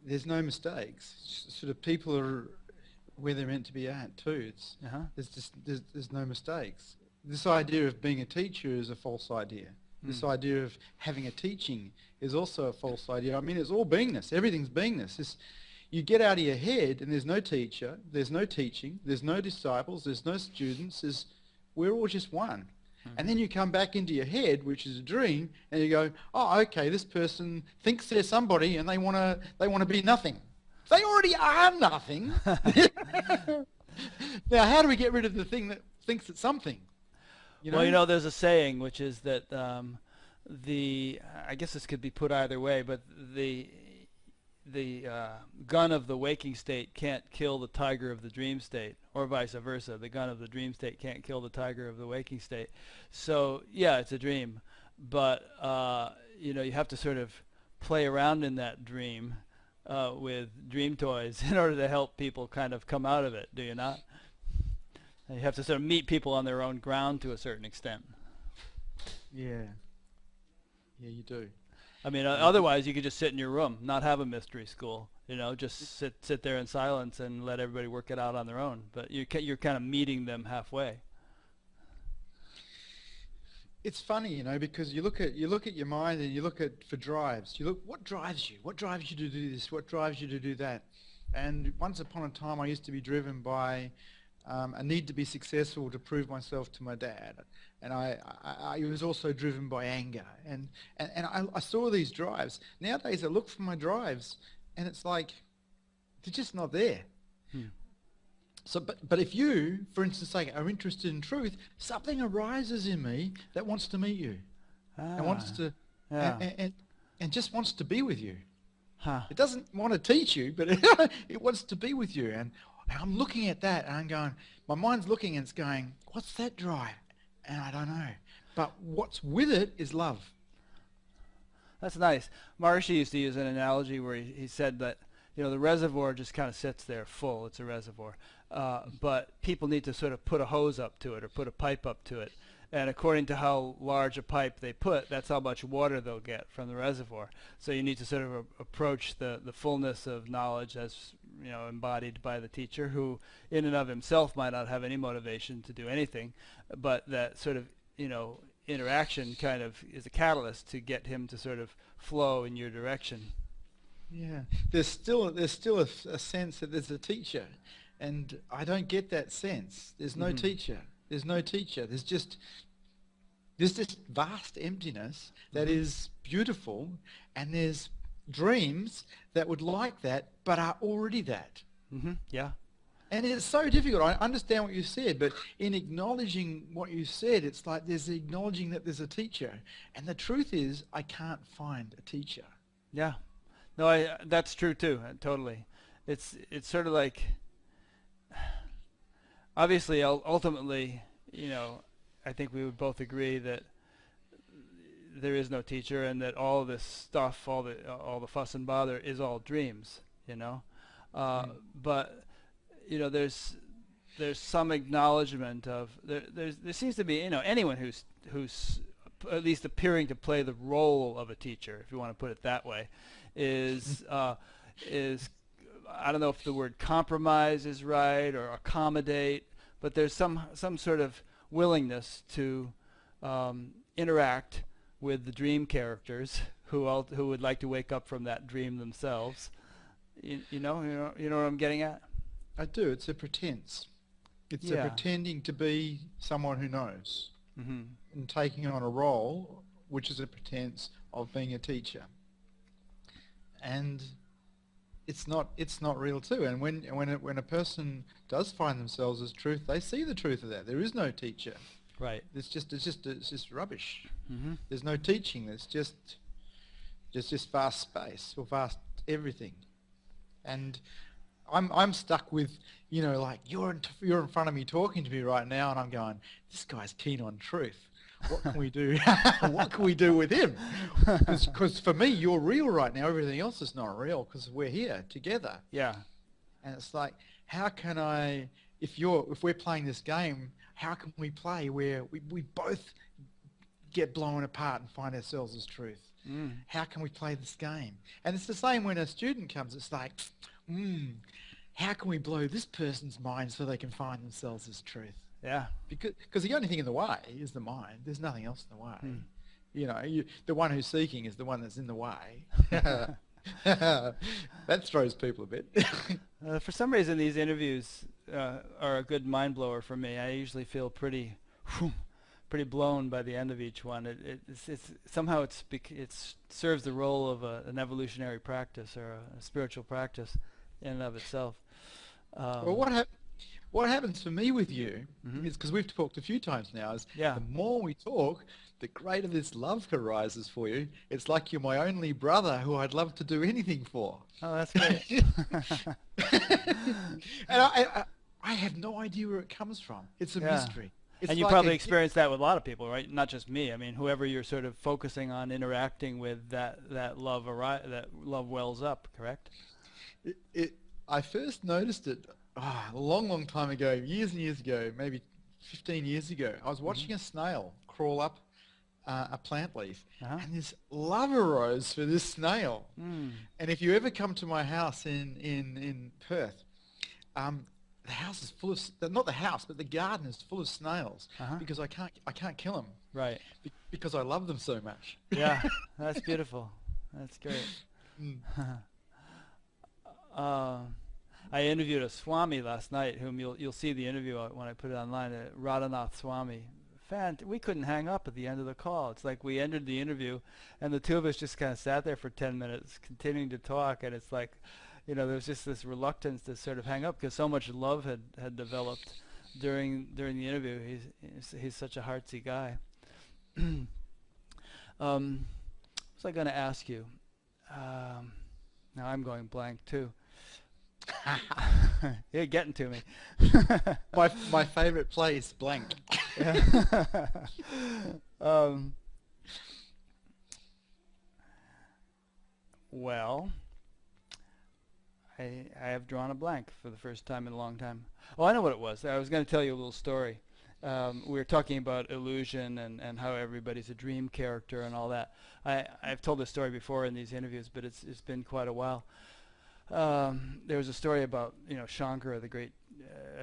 there's no mistakes. Sort of people are where they're meant to be at too. There's no mistakes. This idea of being a teacher is a false idea. This idea of having a teaching is also a false idea. I mean, it's all beingness. Everything's beingness. You get out of your head and there's no teacher, there's no teaching, there's no disciples, there's no students. We're all just one. And then you come back into your head, which is a dream, and you go, oh, okay, this person thinks they're somebody and they want to be nothing. They already are nothing. Now, how do we get rid of the thing that thinks it's something? Well, there's a saying, which is that I guess this could be put either way, but the gun of the waking state can't kill the tiger of the dream state, or vice versa. The gun of the dream state can't kill the tiger of the waking state. So yeah, it's a dream, but you have to sort of play around in that dream with dream toys in order to help people kind of come out of it. Do you not? You have to sort of meet people on their own ground to a certain extent. Yeah. Yeah, you do. I mean, otherwise you could just sit in your room, not have a mystery school. Just sit there in silence and let everybody work it out on their own. But you're kind of meeting them halfway. It's funny, because you look at your mind and you look at for drives. You look, what drives you? What drives you to do this? What drives you to do that? And once upon a time, I used to be driven by a need to be successful to prove myself to my dad, and I was also driven by anger, and I saw these drives. Nowadays, I look for my drives, and it's like they're just not there. So, but if you, for instance, are interested in truth, something arises in me that wants to meet you, and wants to, and just wants to be with you. Huh. It doesn't want to teach you, but it wants to be with you. And I'm looking at that and I'm going, my mind's looking and it's going, what's that drive? And I don't know. But what's with it is love. That's nice. Maharishi used to use an analogy where he said that, the reservoir just kind of sits there full. It's a reservoir. But people need to sort of put a hose up to it or put a pipe up to it. And according to how large a pipe they put, that's how much water they'll get from the reservoir. So you need to sort of approach the fullness of knowledge as, embodied by the teacher, who in and of himself might not have any motivation to do anything, but that sort of, interaction kind of is a catalyst to get him to sort of flow in your direction. Yeah, there's still a sense that there's a teacher, and I don't get that sense. There's no teacher. There's no teacher. There's this vast emptiness that is beautiful, and there's dreams that would like that but are already that. Yeah. And it's so difficult. I understand what you said, but in acknowledging what you said, it's like there's acknowledging that there's a teacher. And the truth is, I can't find a teacher. Yeah. No, that's true too, totally. It's sort of like, obviously, ultimately, I think we would both agree that there is no teacher, and that all this stuff, all the fuss and bother, is all dreams. But there's some acknowledgement of there seems to be anyone who's at least appearing to play the role of a teacher, if you want to put it that way, is I don't know if the word compromise is right or accommodate, but there's some sort of willingness to interact with the dream characters who would like to wake up from that dream themselves. You know what I'm getting at? I do. It's a pretense. It's a pretending to be someone who knows, and taking on a role which is a pretense of being a teacher. And it's not real too. And when a person does find themselves as truth, they see the truth of that. There is no teacher. Right. It's just rubbish. There's no teaching. There's just vast space or vast everything. And I'm stuck with, like you're in front of me talking to me right now, and I'm going, this guy's keen on truth. What can we do? What can we do with him? Because for me, you're real right now. Everything else is not real because we're here together. Yeah. And it's like, how can I? If we're playing this game, how can we play where we both get blown apart and find ourselves as truth? How can we play this game? And it's the same when a student comes. It's like, how can we blow this person's mind so they can find themselves as truth? Yeah. Because the only thing in the way is the mind. There's nothing else in the way. The one who's seeking is the one that's in the way. That throws people a bit. For some reason, these interviews are a good mind blower for me. I usually feel pretty blown by the end of each one. It's somehow it serves the role of an evolutionary practice or a spiritual practice in and of itself. Well, what happens for me with you is, because we've talked a few times now, is the more we talk, the greater this love arises for you. It's like you're my only brother who I'd love to do anything for. Oh, that's great. And I have no idea where it comes from. It's a mystery. It's and you like probably experience that with a lot of people, right? Not just me. I mean, whoever you're sort of focusing on interacting with, that love wells up, correct? I first noticed it a long time ago, years and years ago, maybe 15 years ago. I was watching a snail crawl up a plant leaf, and this love arose for this snail. And if you ever come to my house in Perth, the house is full of, not the house, but the garden is full of snails, because I can't kill them. Right. Because I love them so much. Yeah, that's beautiful. That's great. I interviewed a Swami last night, whom you'll see the interview when I put it online. Radhanath Swami. We couldn't hang up at the end of the call. It's like we ended the interview, and the two of us just kind of sat there for 10 minutes, continuing to talk. And it's like, there was just this reluctance to sort of hang up because so much love had developed during the interview. He's such a heartsy guy. What was I going to ask you? Now I'm going blank too. You're getting to me. My favorite place, blank. Well, I have drawn a blank for the first time in a long time. Oh, I know what it was. I was going to tell you a little story. We were talking about illusion and how everybody's a dream character and all that. I've told this story before in these interviews, but it's been quite a while. There was a story about Shankara, the great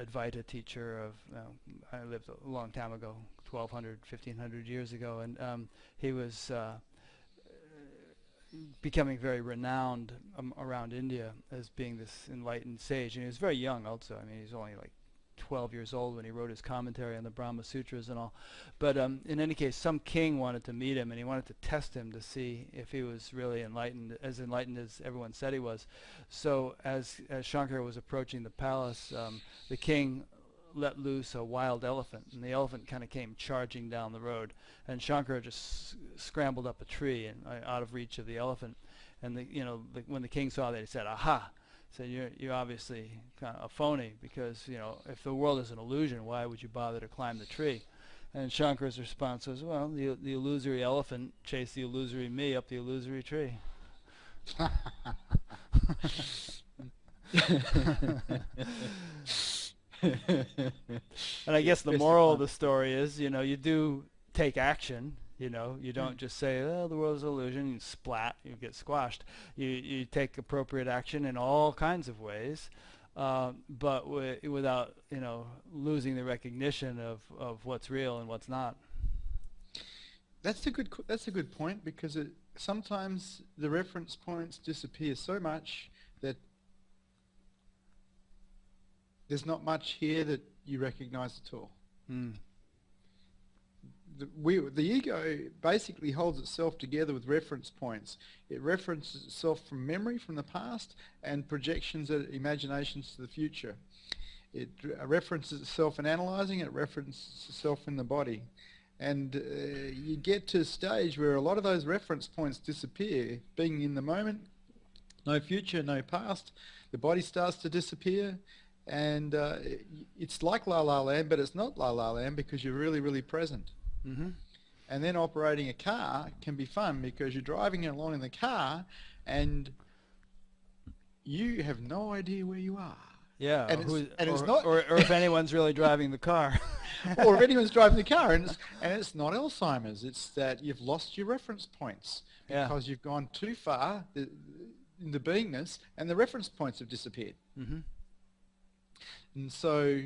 Advaita teacher of. I lived a long time ago, 1,200, 1,500 years ago, and he was becoming very renowned around India as being this enlightened sage, and he was very young also. I mean, he was only like 12 years old when he wrote his commentary on the Brahma Sutras and all. But in any case, some king wanted to meet him, and he wanted to test him to see if he was really enlightened as everyone said he was. So as Shankara was approaching the palace, the king let loose a wild elephant, and the elephant kind of came charging down the road, and Shankara just scrambled up a tree and out of reach of the elephant. And when the king saw that, he said, "Aha!" Said, you're obviously kind of a phony, because if the world is an illusion, why would you bother to climb the tree? And Shankara's response was, well, the illusory elephant chased the illusory me up the illusory tree. And I guess the moral of the story is, you do take action. You don't just say, oh, the world is an illusion, and splat, you get squashed. You take appropriate action in all kinds of ways, but without, losing the recognition of what's real and what's not. That's a good point, because sometimes the reference points disappear so much that there's not much here that you recognize at all. The ego basically holds itself together with reference points. It references itself from memory from the past and projections and imaginations to the future. It references itself in analyzing, it references itself in the body. And you get to a stage where a lot of those reference points disappear, being in the moment, no future, no past. The body starts to disappear, and it's like La La Land, but it's not La La Land because you're really, really present. Mm-hmm. And then operating a car can be fun, because you're driving along in the car and you have no idea where you are. Yeah, and or if anyone's really driving the car. Or if anyone's driving the car, and it's not Alzheimer's, it's that you've lost your reference points because you've gone too far into beingness, and the reference points have disappeared. Mm-hmm. And so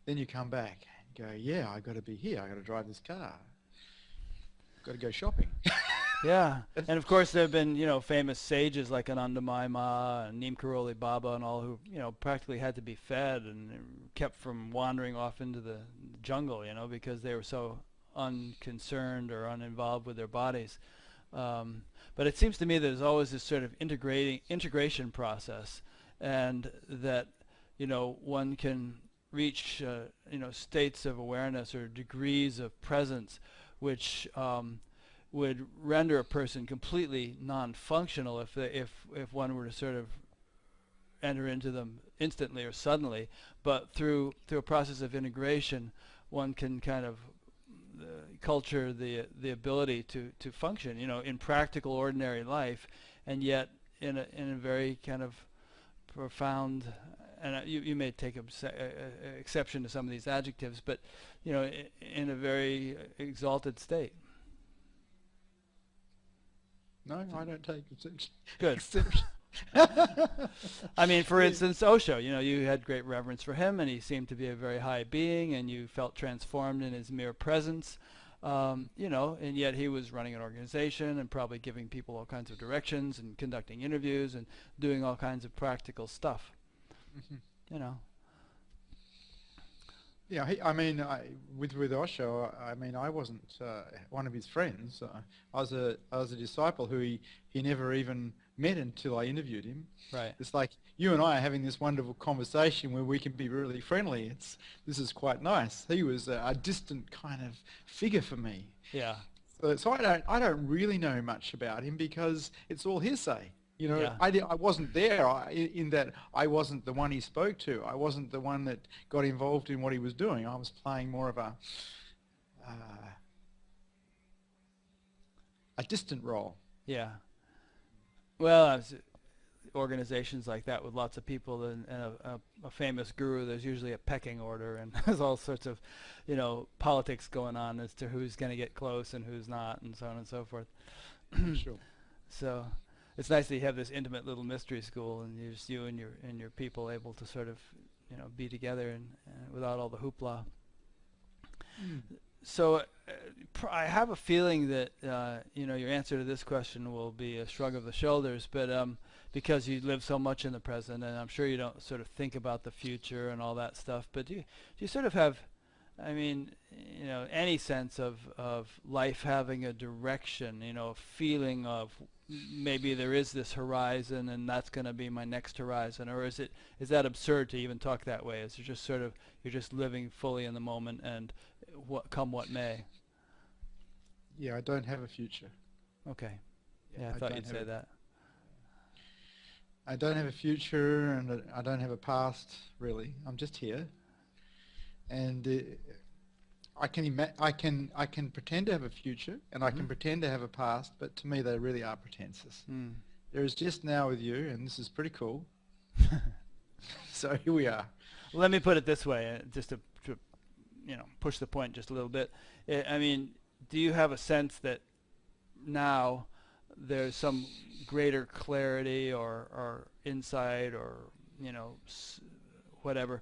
then you come back. Go, yeah, I got to be here. I got to drive this car. Got to go shopping. Yeah, and of course there have been famous sages like Anandamayi Ma and Neem Karoli Baba and all, who practically had to be fed and kept from wandering off into the jungle, because they were so unconcerned or uninvolved with their bodies. But it seems to me that there's always this sort of integration process, and that one can reach states of awareness or degrees of presence which would render a person completely non-functional if one were to sort of enter into them instantly or suddenly. But through a process of integration, one can kind of culture the ability to function in practical ordinary life, and yet in a very kind of profound, and you may take exception to some of these adjectives, but in a very exalted state. No, I don't take exception. Good. I mean, for instance, Osho, you had great reverence for him, and he seemed to be a very high being, and you felt transformed in his mere presence, and yet he was running an organization and probably giving people all kinds of directions and conducting interviews and doing all kinds of practical stuff. Mm-hmm. Yeah, with Osho, I wasn't one of his friends. I was a disciple who he never even met until I interviewed him. Right. It's like you and I are having this wonderful conversation where we can be really friendly. This is quite nice. He was a distant kind of figure for me. Yeah. So I don't really know much about him, because it's all hearsay. You know, Yeah. I wasn't there in that I wasn't the one he spoke to. I wasn't the one that got involved in what he was doing. I was playing more of a distant role. Yeah. Well, organizations like that with lots of people and a famous guru, there's usually a pecking order, and there's all sorts of, politics going on as to who's going to get close and who's not, and so on and so forth. Sure. So it's nice that you have this intimate little mystery school, and just you and your people able to sort of, be together and without all the hoopla. Mm. So I have a feeling that your answer to this question will be a shrug of the shoulders, but because you live so much in the present, and I'm sure you don't sort of think about the future and all that stuff. But do you sort of have, any sense of life having a direction? A feeling of maybe there is this horizon, and that's going to be my next horizon, or is that absurd to even talk that way? Is it just sort of you're just living fully in the moment and come what may? Yeah, I don't have a future. Okay. Yeah, I thought you'd say that. I don't have a future, and I don't have a past, really. I'm just here. And I can pretend to have a future, and I can pretend to have a past, but to me they really are pretenses. There is just now with you, and this is pretty cool. So here we are. Well, let me put it this way, just to push the point just a little bit. Do you have a sense that now there's some greater clarity or insight or whatever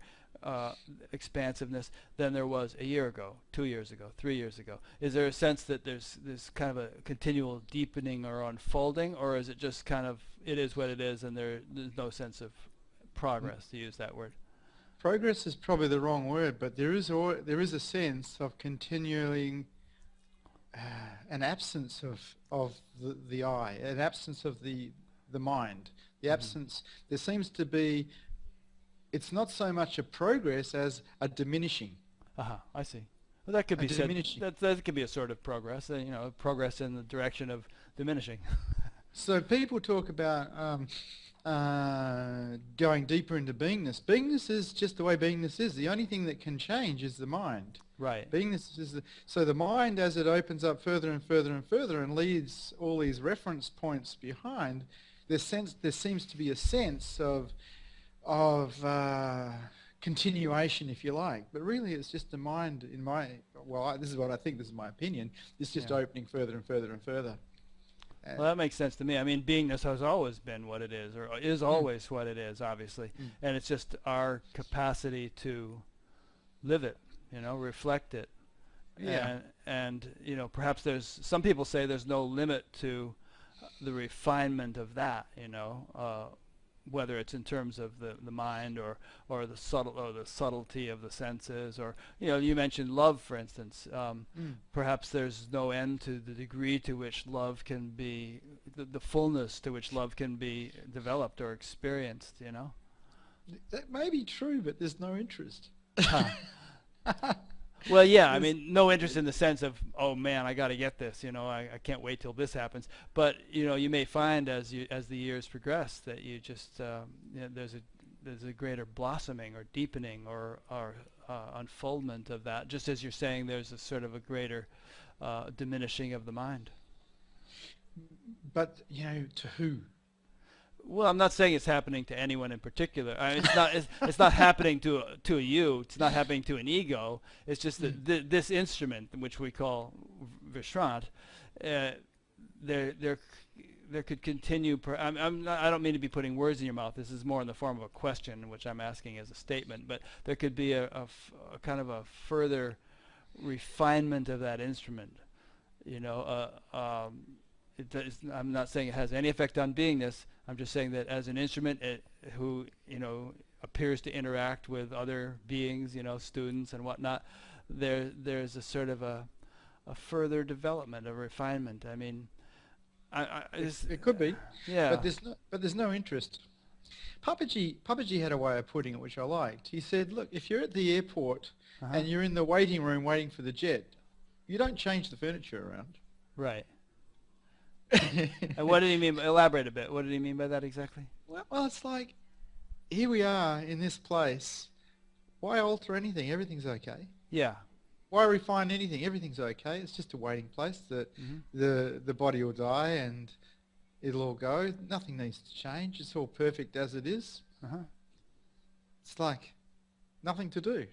expansiveness than there was a year ago, 2 years ago, 3 years ago? Is there a sense that there's kind of a continual deepening or unfolding, or is it just kind of it is what it is, and there's no sense of progress, to use that word? Progress is probably the wrong word, but there is a sense of continuing an absence of the I, an absence of the mind, the absence. There seems to be. It's not so much a progress as a diminishing. I see. Well, that could be said. That could be a sort of progress. Progress in the direction of diminishing. So people talk about going deeper into beingness. Beingness is just the way beingness is. The only thing that can change is the mind. Right. Beingness is so the mind, as it opens up further and further and further and leaves all these reference points behind, there seems to be a sense of continuation, if you like. But really it's just the mind this is what I think, this is my opinion, it's just opening further and further and further. Well, that makes sense to me. Beingness has always been what it is, or is always what it is, obviously. And it's just our capacity to live it, reflect it. Yeah. And perhaps some people say there's no limit to the refinement of that, whether it's in terms of the mind or the subtlety of the senses, or you mentioned love, for instance. Perhaps there's no end to the degree to which love can be, the fullness to which love can be developed or experienced. That may be true, but there's no interest. Well, yeah, no interest in the sense of, oh man, I got to get this, I can't wait till this happens. But you may find as the years progress that you just there's a greater blossoming or deepening or unfoldment of that. Just as you're saying, there's a sort of a greater diminishing of the mind. But to who? Well, I'm not saying it's happening to anyone in particular. It's not happening to a you. It's not happening to an ego. It's just that this instrument, which we call Vishrant, there could continue. I don't mean to be putting words in your mouth. This is more in the form of a question, which I'm asking as a statement. But there could be a kind of a further refinement of that instrument. I'm not saying it has any effect on beingness. I'm just saying that as an instrument, who appears to interact with other beings, students and whatnot, there's a sort of a further development, a refinement. It could be. Yeah. But there's no interest. Papaji had a way of putting it which I liked. He said, look, if you're at the airport and you're in the waiting room waiting for the jet, you don't change the furniture around. Right. And what did he mean? Elaborate a bit. What did he mean by that exactly? Well, it's like, here we are in this place. Why alter anything? Everything's okay. Yeah. Why refine anything? Everything's okay. It's just a waiting place that the body will die and it'll all go. Nothing needs to change. It's all perfect as it is. It's like nothing to do.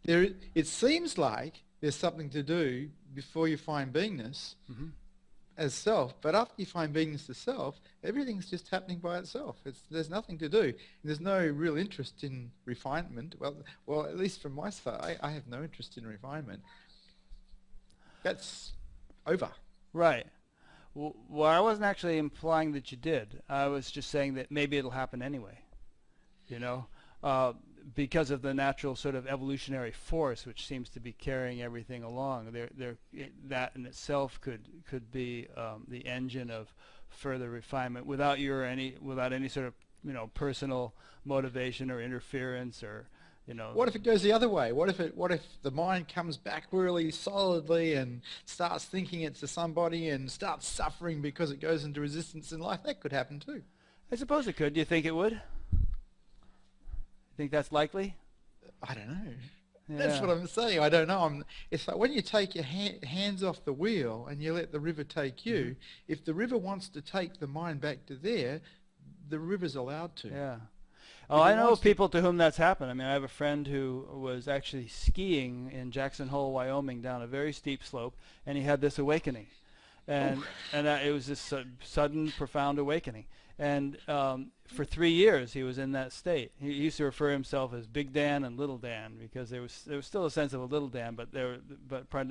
It seems like there's something to do before you find beingness as self, but after you find beingness as self, everything's just happening by itself. There's nothing to do. There's no real interest in refinement. Well, at least from my side, I have no interest in refinement. That's over. Right. Well, I wasn't actually implying that you did. I was just saying that maybe it'll happen anyway, you know, because of the natural sort of evolutionary force which seems to be carrying everything along. That in itself could be the engine of further refinement without any sort of, you know, personal motivation or interference or, you know. What if it goes the other way? What if the mind comes back really solidly and starts thinking it's to somebody and starts suffering because it goes into resistance in life? That could happen too. I suppose it could. Do you think it would? Think that's likely? I don't know. Yeah. That's what I'm saying. I don't know. It's like when you take your hands off the wheel and you let the river take you, if the river wants to take the mind back to there, the river's allowed to. Yeah. Oh, I know people to whom that's happened. I mean, I have a friend who was actually skiing in Jackson Hole, Wyoming, down a very steep slope, and he had this awakening. And it was this sudden, profound awakening. And for 3 years he was in that state. He used to refer himself as Big Dan and Little Dan because there was still a sense of a Little Dan, but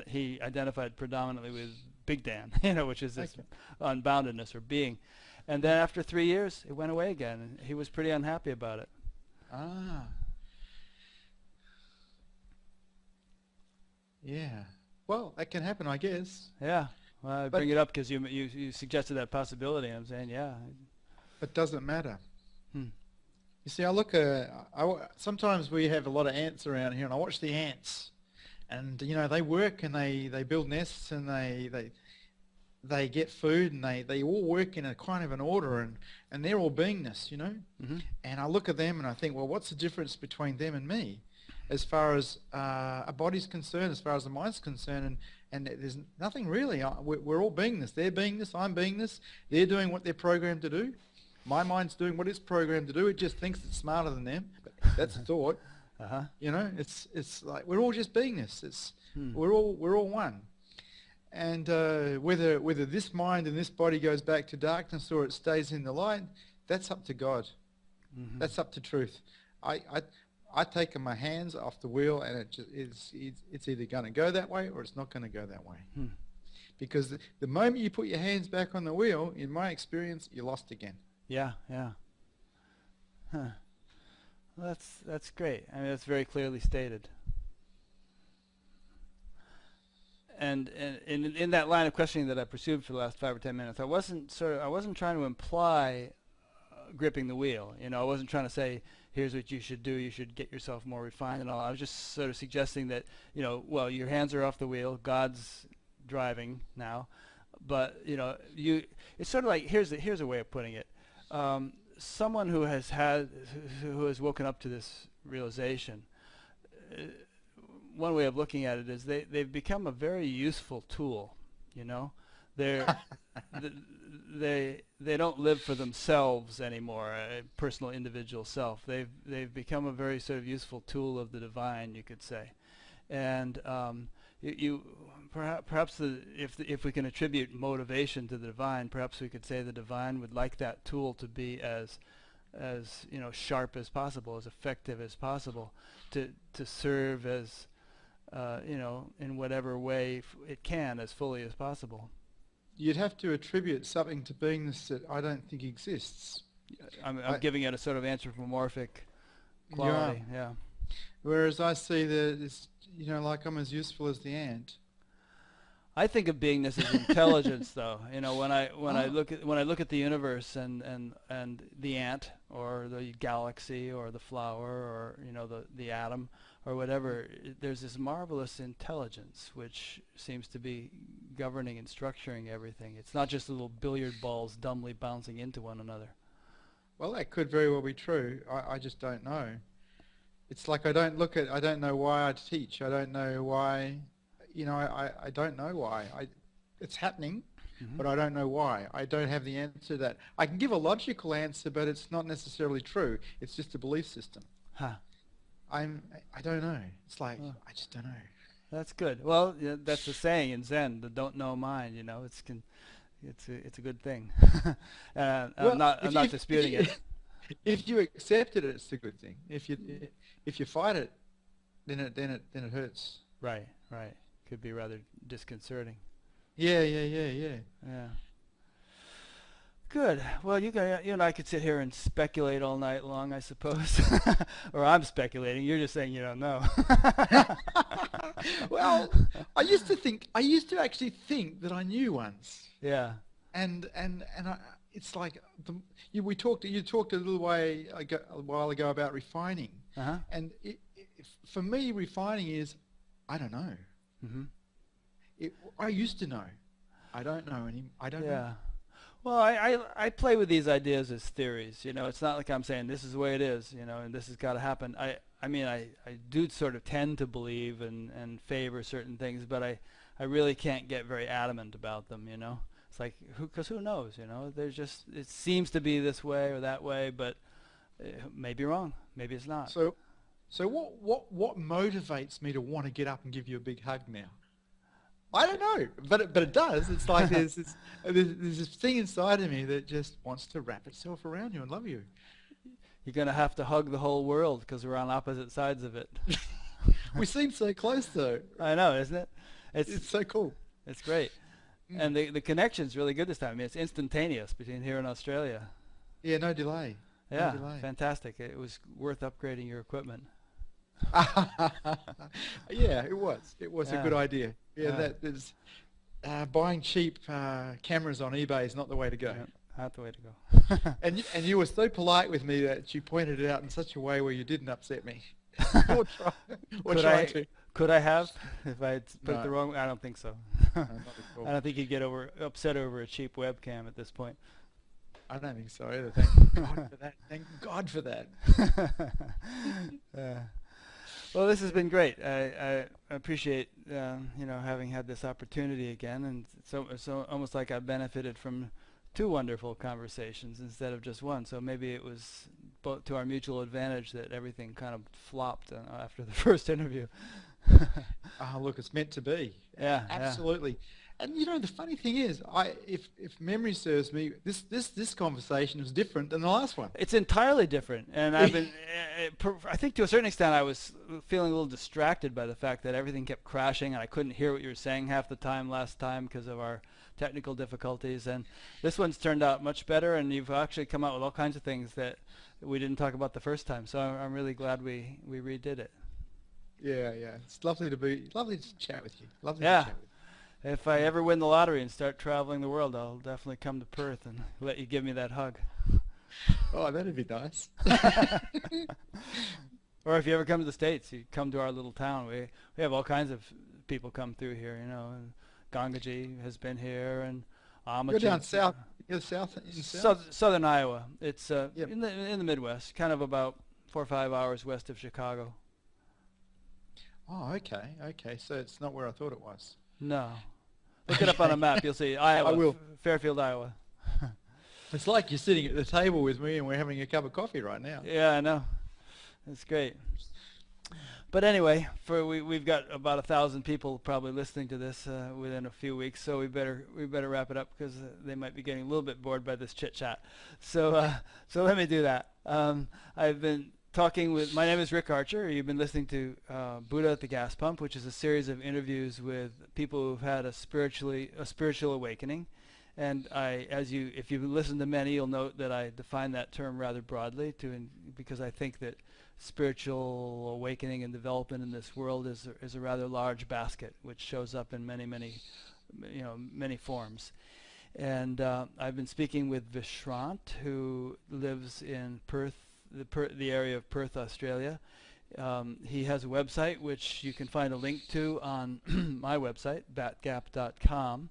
he identified predominantly with Big Dan, you know, which is this unboundedness or being. And then after 3 years, it went away again, and he was pretty unhappy about it. Ah. Yeah. Well, that can happen, I guess. Yeah. Well, I bring it up because you suggested that possibility, and I'm saying, yeah. It doesn't matter. You see, sometimes we have a lot of ants around here, and I watch the ants, and you know, they work and they build nests and they get food and they all work in a kind of an order, and they're all beingness, you know. And I look at them and I think, well, what's the difference between them and me, as far as a body's concerned, as far as the mind's concerned, and there's nothing really. We're all beingness. They're beingness. I'm beingness. They're doing what they're programmed to do. My mind's doing what it's programmed to do. It just thinks it's smarter than them. But that's thought. You know, it's like we're all just beingness. We're all one. And whether this mind and this body goes back to darkness or it stays in the light, that's up to God. That's up to truth. I take my hands off the wheel, and it's either going to go that way or it's not going to go that way. Because the moment you put your hands back on the wheel, in my experience, you're lost again. Yeah, yeah. Huh. Well, that's great. I mean, that's very clearly stated. And in that line of questioning that I pursued for the last 5 or 10 minutes, I wasn't trying to imply gripping the wheel. You know, I wasn't trying to say, here's what you should do. You should get yourself more refined and all. I was just sort of suggesting that, you know, well, your hands are off the wheel. God's driving now, but you know, it's sort of like here's a way of putting it. Someone who has woken up to this realization, one way of looking at it is they've become a very useful tool. You know, they don't live for themselves anymore, a personal individual self. They've become a very sort of useful tool of the divine, you could say, and perhaps if we can attribute motivation to the divine, perhaps we could say the divine would like that tool to be as you know, sharp as possible, as effective as possible, to serve as you know, in whatever way it can, as fully as possible. You'd have to attribute something to beingness that I don't think exists. I'm giving it a sort of anthropomorphic quality. Yeah. Whereas I see that it's, you know, like I'm as useful as the ant. I think of beingness as intelligence, though. You know, when I look at the universe and the ant or the galaxy or the flower or, you know, the atom or whatever, there's this marvelous intelligence which seems to be governing and structuring everything. It's not just little billiard balls dumbly bouncing into one another. Well, that could very well be true. I just don't know. It's like I don't know why I teach. I don't know why, I don't know why. It's happening, but I don't know why. I don't have the answer to that. I can give a logical answer, but it's not necessarily true. It's just a belief system. Huh. I don't know. It's like, I just don't know. That's good. Well, that's the saying in Zen, the don't know mind, it's a good thing. I'm not disputing it. If you accept it, it's a good thing. If you fight it, then it hurts. Right. Could be rather disconcerting. Yeah. Yeah. Good. Well, you and I could sit here and speculate all night long, I suppose. Or I'm speculating. You're just saying you don't know. Well, I used to actually think that I knew once. Yeah. And it's like you talked a little while ago about refining. Uh-huh. And for me, refining is I don't know. Mm-hmm. I used to know. I don't know anymore. I don't know. Well, I play with these ideas as theories. It's not like I'm saying this is the way it is, and this has got to happen. I mean, I do sort of tend to believe and favor certain things, but I really can't get very adamant about them, It's like, because who knows, There's just, it seems to be this way or that way, but it may be wrong. Maybe it's not. So what motivates me to want to get up and give you a big hug now? I don't know, but it does. It's like there's this thing inside of me that just wants to wrap itself around you and love you. You're going to have to hug the whole world because we're on opposite sides of it. We seem so close, though. I know, isn't it? It's so cool. It's great. And the connection's really good this time. I mean, it's instantaneous between here and Australia. Yeah, no delay. Yeah, no delay. Fantastic. It was worth upgrading your equipment. Yeah, it was. It was a good idea. Yeah, that is buying cheap cameras on eBay is not the way to go. Yeah, not the way to go. and you were so polite with me that you pointed it out in such a way where you didn't upset me. Could I have if I had put it the wrong way? I don't think so. No, not at all. I don't think you'd get upset over a cheap webcam at this point. I don't think so either. Thank God for that. Thank God for that. Well, this has been great. I appreciate having had this opportunity again, and so almost like I benefited from two wonderful conversations instead of just one. So maybe it was both to our mutual advantage that everything kind of flopped after the first interview. Oh, look, it's meant to be. Yeah, absolutely. And the funny thing is, if memory serves me, this conversation was different than the last one. It's entirely different, and I've been, I think to a certain extent, I was feeling a little distracted by the fact that everything kept crashing, and I couldn't hear what you were saying half the time last time because of our technical difficulties. And this one's turned out much better, and you've actually come out with all kinds of things that we didn't talk about the first time. So I'm really glad we redid it. Yeah. It's lovely to chat with you. Lovely to chat with you. If I ever win the lottery and start traveling the world, I'll definitely come to Perth and let you give me that hug. Oh, that'd be nice. Or if you ever come to the States, you come to our little town. We have all kinds of people come through here, And Gangaji has been here, and Amachin. You're down south. You're south. Southern Iowa. It's in the Midwest, kind of about 4 or 5 hours west of Chicago. Oh, okay. So it's not where I thought it was. No. Look it up on a map. You'll see Iowa. I will. Fairfield, Iowa. It's like you're sitting at the table with me and we're having a cup of coffee right now. Yeah, I know. It's great. But anyway, we've got about 1,000 people probably listening to this within a few weeks, so we better wrap it up because they might be getting a little bit bored by this chit chat. So let me do that. I've been talking with, my name is Rick Archer. You've been listening to Buddha at the Gas Pump, which is a series of interviews with people who've had a spiritual awakening. And if you've listened to many, you'll note that I define that term rather broadly because I think that spiritual awakening and development in this world is a rather large basket, which shows up in many forms. And I've been speaking with Vishrant, who lives in Perth, the area of Perth, Australia, He has a website which you can find a link to on my website, batgap.com,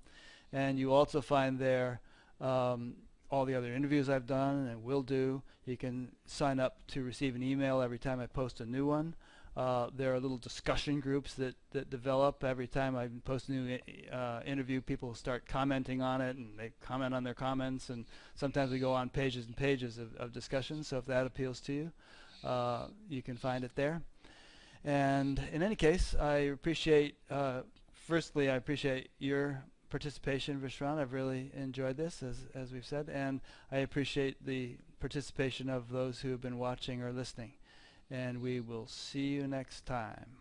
and you also find there all the other interviews I've done and will do. You can sign up to receive an email every time I post a new one. There are little discussion groups that develop every time I post a new interview. People start commenting on it, and they comment on their comments, and sometimes we go on pages and pages of discussions. So if that appeals to you, you can find it there. And in any case, I appreciate, firstly, I appreciate your participation, Vishrant. I've really enjoyed this, as we've said, and I appreciate the participation of those who have been watching or listening. And we will see you next time.